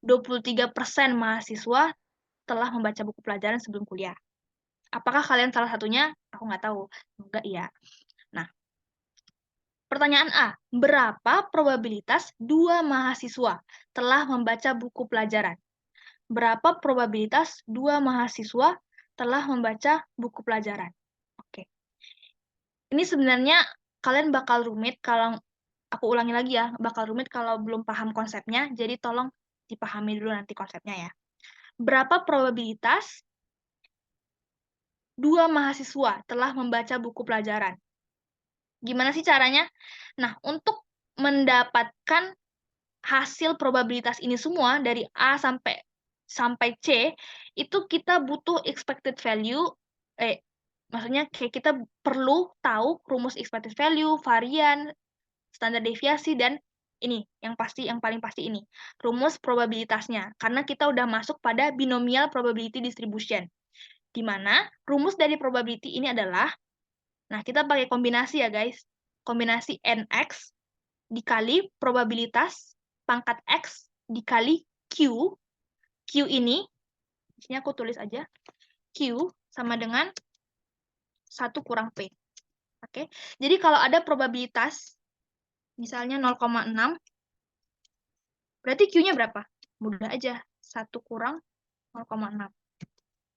Speaker 1: 23% mahasiswa telah membaca buku pelajaran sebelum kuliah. Apakah kalian salah satunya? Aku nggak tahu. Enggak, iya. Nah, Pertanyaan A, berapa probabilitas 2 mahasiswa telah membaca buku pelajaran? Berapa probabilitas 2 mahasiswa telah membaca buku pelajaran? Oke. Ini sebenarnya kalian bakal rumit kalau, aku ulangi lagi ya, bakal rumit kalau belum paham konsepnya, jadi tolong dipahami dulu nanti konsepnya ya. Berapa probabilitas 2 mahasiswa telah membaca buku pelajaran? Gimana sih caranya? Nah, untuk mendapatkan hasil probabilitas ini semua dari A sampai C, itu kita butuh expected value, maksudnya kayak kita perlu tahu rumus expected value, varian, standar deviasi, dan ini yang paling pasti ini, rumus probabilitasnya. Karena kita udah masuk pada binomial probability distribution, di mana rumus dari probability ini adalah, nah kita pakai kombinasi ya guys, kombinasi nx dikali probabilitas pangkat X dikali Q. Q ini, di sini aku tulis aja, Q sama dengan 1 kurang P. Oke, jadi kalau ada probabilitas, misalnya 0,6, berarti Q-nya berapa? Mudah aja, 1 kurang 0,6.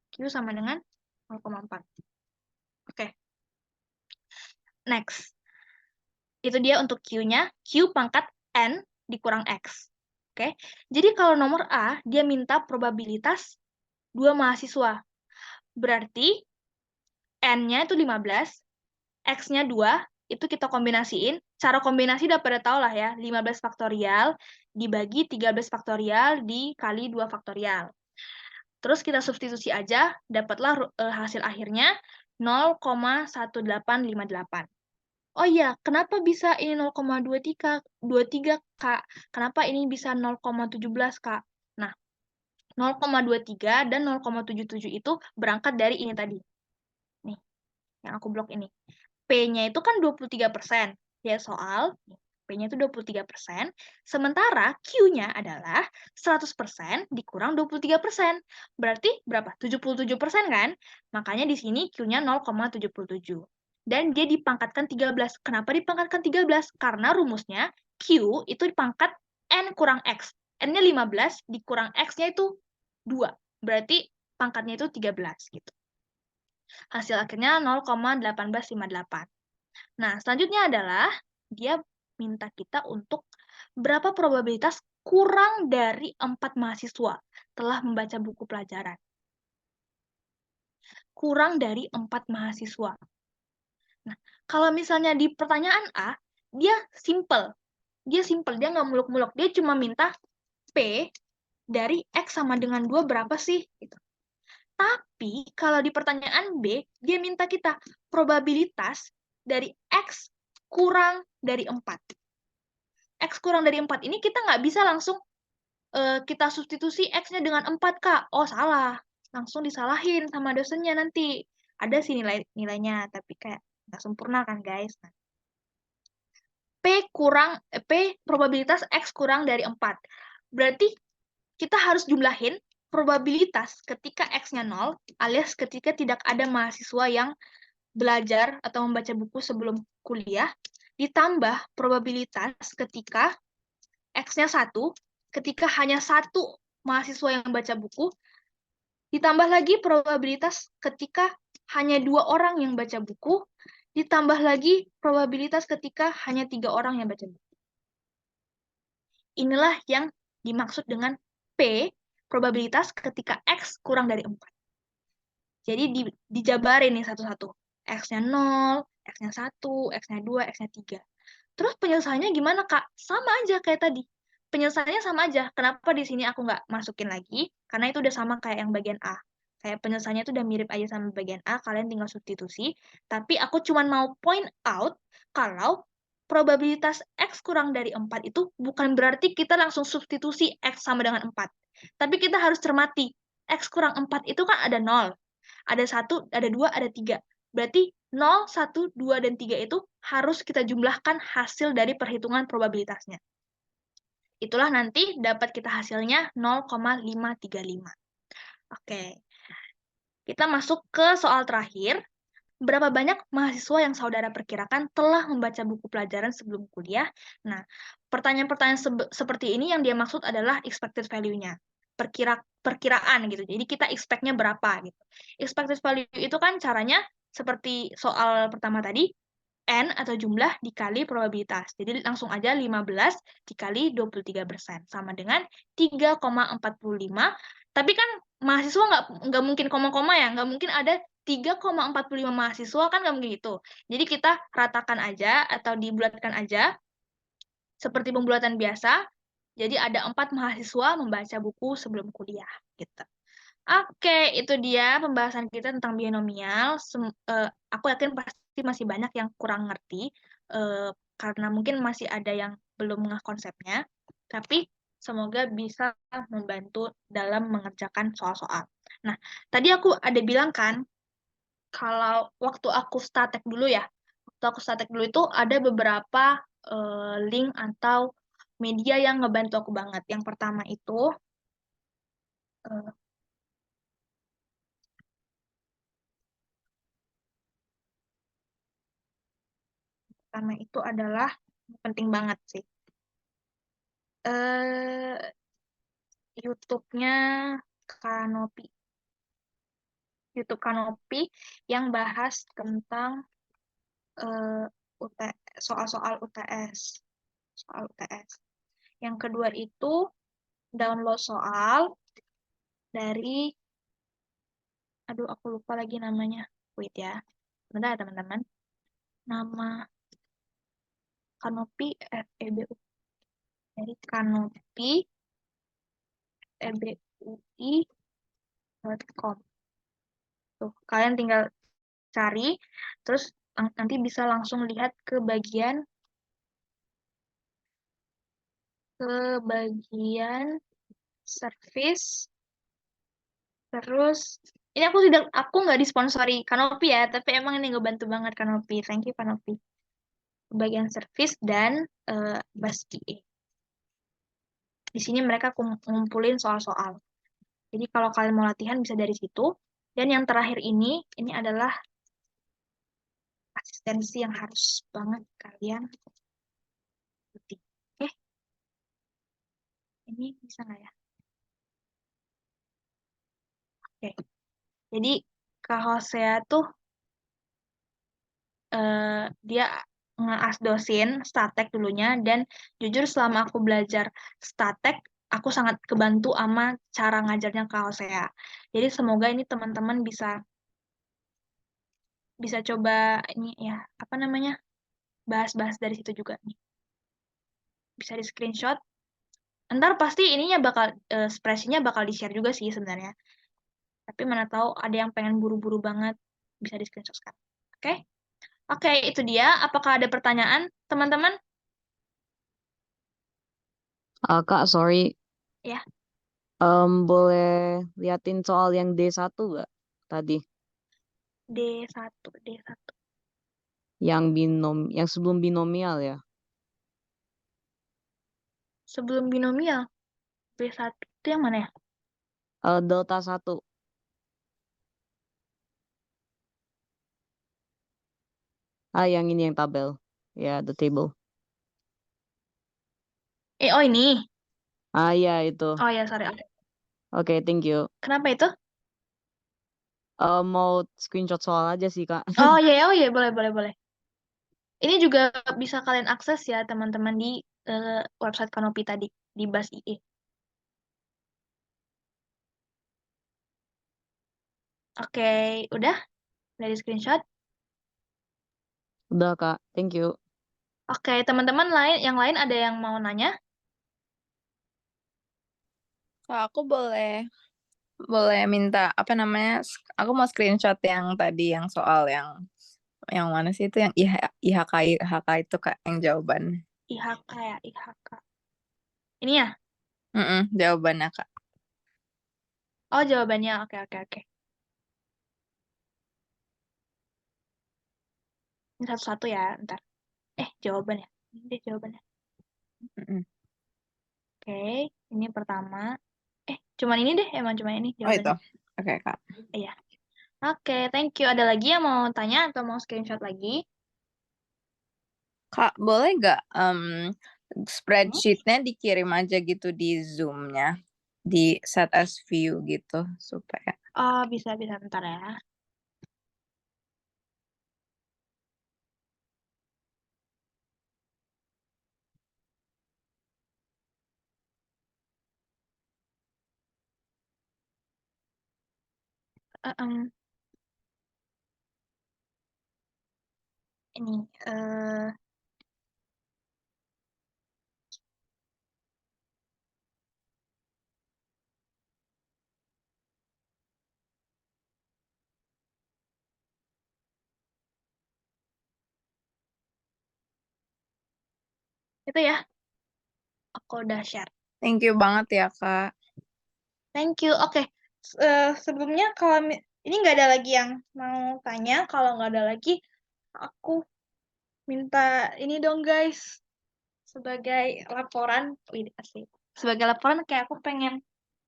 Speaker 1: Q sama dengan 0,4. Oke. Next. Itu dia untuk Q-nya, Q pangkat N dikurang X. Oke. Jadi kalau nomor A, dia minta probabilitas 2 mahasiswa. Berarti N-nya itu 15, X-nya 2, itu kita kombinasiin. Cara kombinasi udah pada tahu lah ya, 15 faktorial dibagi 13 faktorial dikali 2 faktorial. Terus kita substitusi aja, dapatlah hasil akhirnya 0,1858. Oh iya, kenapa bisa ini 0,23, Kak? Kenapa ini bisa 0,17, Kak? Nah, 0,23 dan 0,77 itu berangkat dari ini tadi. Nih, yang aku blok ini. P-nya itu kan 23%. Ya, soal P-nya itu 23%, sementara Q-nya adalah 100% dikurang 23%. Berarti berapa? 77% kan? Makanya di sini Q-nya 0,77. Dan dia dipangkatkan 13. Kenapa dipangkatkan 13? Karena rumusnya Q itu dipangkat N kurang X. N-nya 15, dikurang X-nya itu 2. Berarti pangkatnya itu 13 gitu. Hasil akhirnya 0,1858. Nah, selanjutnya adalah dia minta kita untuk berapa probabilitas kurang dari 4 mahasiswa telah membaca buku pelajaran. Kurang dari 4 mahasiswa. Nah, kalau misalnya di pertanyaan A, dia simple. Dia nggak muluk-muluk. Dia cuma minta P dari X sama dengan 2 berapa sih? Gitu. Tapi, kalau di pertanyaan B, dia minta kita probabilitas dari X kurang dari 4. X kurang dari 4 ini kita nggak bisa langsung kita substitusi X-nya dengan 4, Kak. Oh, salah. Langsung disalahin sama dosennya nanti. Ada sih nilainya, tapi kayak nggak sempurna kan, guys. Nah, P probabilitas X kurang dari 4. Berarti kita harus jumlahin probabilitas ketika X-nya 0, alias ketika tidak ada mahasiswa yang belajar atau membaca buku sebelum kuliah, ditambah probabilitas ketika X-nya 1, ketika hanya 1 mahasiswa yang baca buku, ditambah lagi probabilitas ketika hanya 2 orang yang baca buku, ditambah lagi probabilitas ketika hanya 3 orang yang baca buku. Inilah yang dimaksud dengan P, probabilitas ketika X kurang dari 4. Jadi dijabarin nih satu-satu. X-nya 0, X-nya 1, X-nya 2, X-nya 3. Terus penyelesaiannya gimana, Kak? Sama aja kayak tadi. Penyelesaiannya sama aja. Kenapa di sini aku nggak masukin lagi? Karena itu udah sama kayak yang bagian A. Kayak penyelesaiannya itu udah mirip aja sama bagian A, kalian tinggal substitusi. Tapi aku cuma mau point out kalau probabilitas X kurang dari 4 itu bukan berarti kita langsung substitusi X sama dengan 4. Tapi kita harus cermati, X kurang 4 itu kan ada 0. Ada 1, ada 2, ada 3. Berarti 0, 1, 2, dan 3 itu harus kita jumlahkan hasil dari perhitungan probabilitasnya. Itulah nanti dapat kita hasilnya 0,535. Oke. Kita masuk ke soal terakhir. berapa banyak mahasiswa yang saudara perkirakan telah membaca buku pelajaran sebelum kuliah? Nah, pertanyaan-pertanyaan seperti ini yang dia maksud adalah expected value-nya. Perkiraan gitu. Jadi kita expect-nya berapa gitu. Expected value itu kan caranya seperti soal pertama tadi, N atau jumlah dikali probabilitas. Jadi langsung aja 15 dikali 23%. Sama dengan 3,45. Tapi kan mahasiswa nggak mungkin koma-koma ya. Nggak mungkin ada 3,45 mahasiswa, kan nggak mungkin gitu. Jadi kita ratakan aja atau dibulatkan aja seperti pembulatan biasa. Jadi ada 4 mahasiswa membaca buku sebelum kuliah gitu. Oke, itu dia pembahasan kita tentang binomial. Aku yakin pasti masih banyak yang kurang ngerti, karena mungkin masih ada yang belum ngeh konsepnya, tapi semoga bisa membantu dalam mengerjakan soal-soal. Nah, tadi aku ada bilang kan, kalau waktu aku statek dulu ya, waktu aku statek dulu itu ada beberapa link atau media yang ngebantu aku banget. Yang pertama itu, adalah penting banget sih. YouTube-nya Kanopi. YouTube Kanopi yang bahas tentang soal-soal UTS. Soal UTS. Yang kedua itu download soal dari, aduh aku lupa lagi namanya. Wait ya. Bentar teman-teman. Nama Kanopi FEBU. Dari Kanopi ebui.com. Tuh, kalian tinggal cari, terus nanti bisa langsung lihat ke bagian service. Terus ini aku nggak disponsori Kanopi ya, tapi emang ini ngebantu banget Kanopi. Thank you Kanopi. Bagian service dan BAS.QA. Di sini mereka ngumpulin soal-soal. Jadi kalau kalian mau latihan bisa dari situ. Dan yang terakhir ini adalah asistensi yang harus banget kalian ikuti. Oke? Ini bisa nggak ya? Oke. Jadi Kak Hosea tuh dia ngeasdosin statek dulunya, dan jujur selama aku belajar statek, aku sangat kebantu sama cara ngajarnya Kak Hosea. Jadi semoga ini teman-teman bisa coba ini ya, apa namanya, bahas-bahas dari situ juga nih. Bisa di screenshot. Ntar pasti ininya bakal spreadsheet-nya bakal di-share juga sih sebenarnya. Tapi mana tahu ada yang pengen buru-buru banget, bisa di screenshot sekarang. Oke? Oke, itu dia. Apakah ada pertanyaan, teman-teman?
Speaker 10: Kak, sorry.
Speaker 1: Ya.
Speaker 10: Boleh liatin soal yang D1 nggak tadi?
Speaker 1: D1.
Speaker 10: Yang sebelum binomial ya?
Speaker 1: Sebelum binomial. B1 itu yang mana ya?
Speaker 10: Delta 1. Yang ini yang tabel. Ya, the table.
Speaker 1: Oh ini.
Speaker 10: Ya itu.
Speaker 1: Oh ya, sorry.
Speaker 10: Oke, thank you.
Speaker 1: Kenapa itu?
Speaker 10: Mau screenshot soal aja sih, Kak.
Speaker 1: Oh iya, boleh. Ini juga bisa kalian akses ya, teman-teman, di website Kanopi tadi, di BAS.IE. Oke, udah? Dari screenshot?
Speaker 10: Udah, Kak. Thank you.
Speaker 1: Oke, teman-teman yang lain ada yang mau nanya?
Speaker 9: Kalau aku boleh minta apa namanya? Aku mau screenshot yang tadi, yang soal yang mana sih itu, yang IHK itu Kak, yang jawaban.
Speaker 1: IHK ya, IHK. Ini ya?
Speaker 9: Jawabannya Kak.
Speaker 1: Oh, jawabannya. Oke. Ini satu-satu ya, ntar. Jawabannya. Ini deh jawabannya. Oke, ini pertama. Cuman ini deh, emang cuma ini jawabannya.
Speaker 9: Oh itu. Oke, Kak.
Speaker 1: Iya. Oke, thank you. Ada lagi yang mau tanya atau mau screenshot lagi?
Speaker 9: Kak, boleh nggak
Speaker 1: Hmm?
Speaker 9: spreadsheet-nya dikirim aja gitu di Zoom-nya, di set as view gitu supaya.
Speaker 1: Oh, bisa bentar ya. Em, ini itu ya, aku udah share.
Speaker 9: Thank you banget ya, Kak.
Speaker 1: Thank you. Oke, sebelumnya kalau ini nggak ada lagi yang mau tanya, kalau nggak ada lagi, aku minta ini dong guys, sebagai laporan, wih, asik. Sebagai laporan kayak aku pengen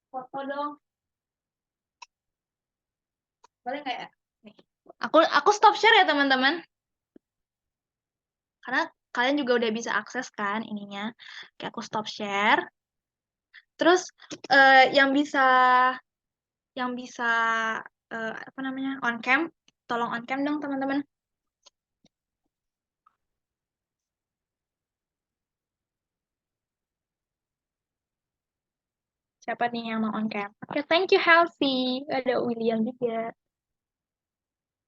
Speaker 1: foto dong. Boleh nggak ya? Nih. Aku stop share ya teman-teman. Karena kalian juga udah bisa akses kan ininya. Kayak aku stop share. Terus yang bisa apa namanya on cam, tolong on cam dong teman-teman. Siapa nih yang mau on cam? Oke, thank you Healthy. Ada William juga.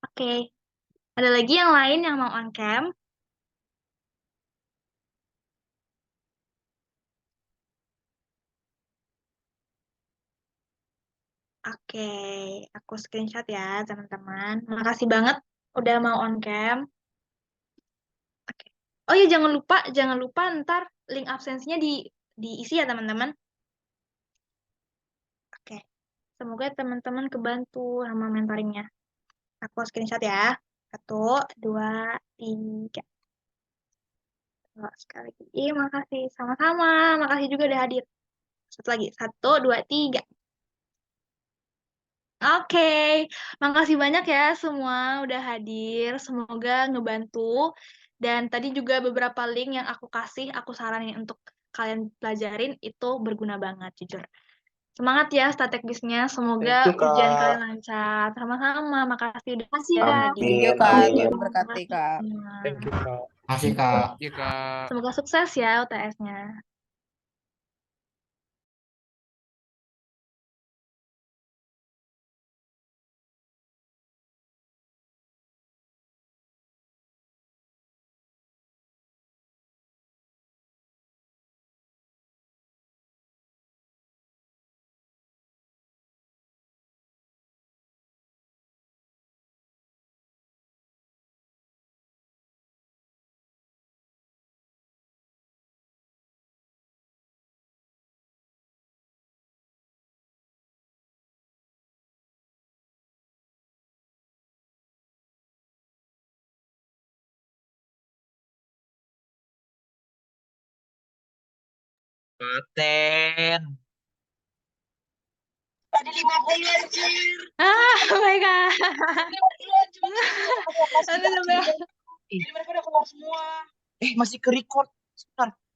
Speaker 1: Oke, ada lagi yang lain yang mau on cam? Oke, aku screenshot ya teman-teman. Makasih banget udah mau on cam. Oke. Oh ya jangan lupa ntar link absensinya diisi ya teman-teman. Oke, semoga teman-teman kebantu sama mentoringnya. Aku screenshot ya. 1, 2, 3. Sekali lagi. Makasih. Sama-sama. Makasih juga udah hadir. Satu lagi. 1, 2, 3. Oke, makasih banyak ya semua udah hadir. Semoga ngebantu. Dan tadi juga beberapa link yang aku kasih, aku saranin untuk kalian pelajarin itu berguna banget, jujur. Semangat ya statekbisnya. Semoga
Speaker 3: Thank you,
Speaker 1: ujian
Speaker 3: Kak.
Speaker 1: kalian lancar. Sama-sama. Makasih udah
Speaker 2: Makasih, Kak.
Speaker 1: hadir.
Speaker 9: Thank you,
Speaker 3: Amin,
Speaker 9: Kak.
Speaker 3: amin.
Speaker 9: Tuhan berkati, Kak.
Speaker 8: Thank you, Kak.
Speaker 6: Makasih, Kak. Iya, Kak.
Speaker 1: Semoga sukses ya UTS-nya.
Speaker 11: Paten.
Speaker 8: Ada 50 anjir.
Speaker 1: Oh my God.
Speaker 8: 50 anjir. Masih
Speaker 1: Aduh,
Speaker 8: jadi mereka udah keluar semua.
Speaker 11: Masih ke record. Sebentar.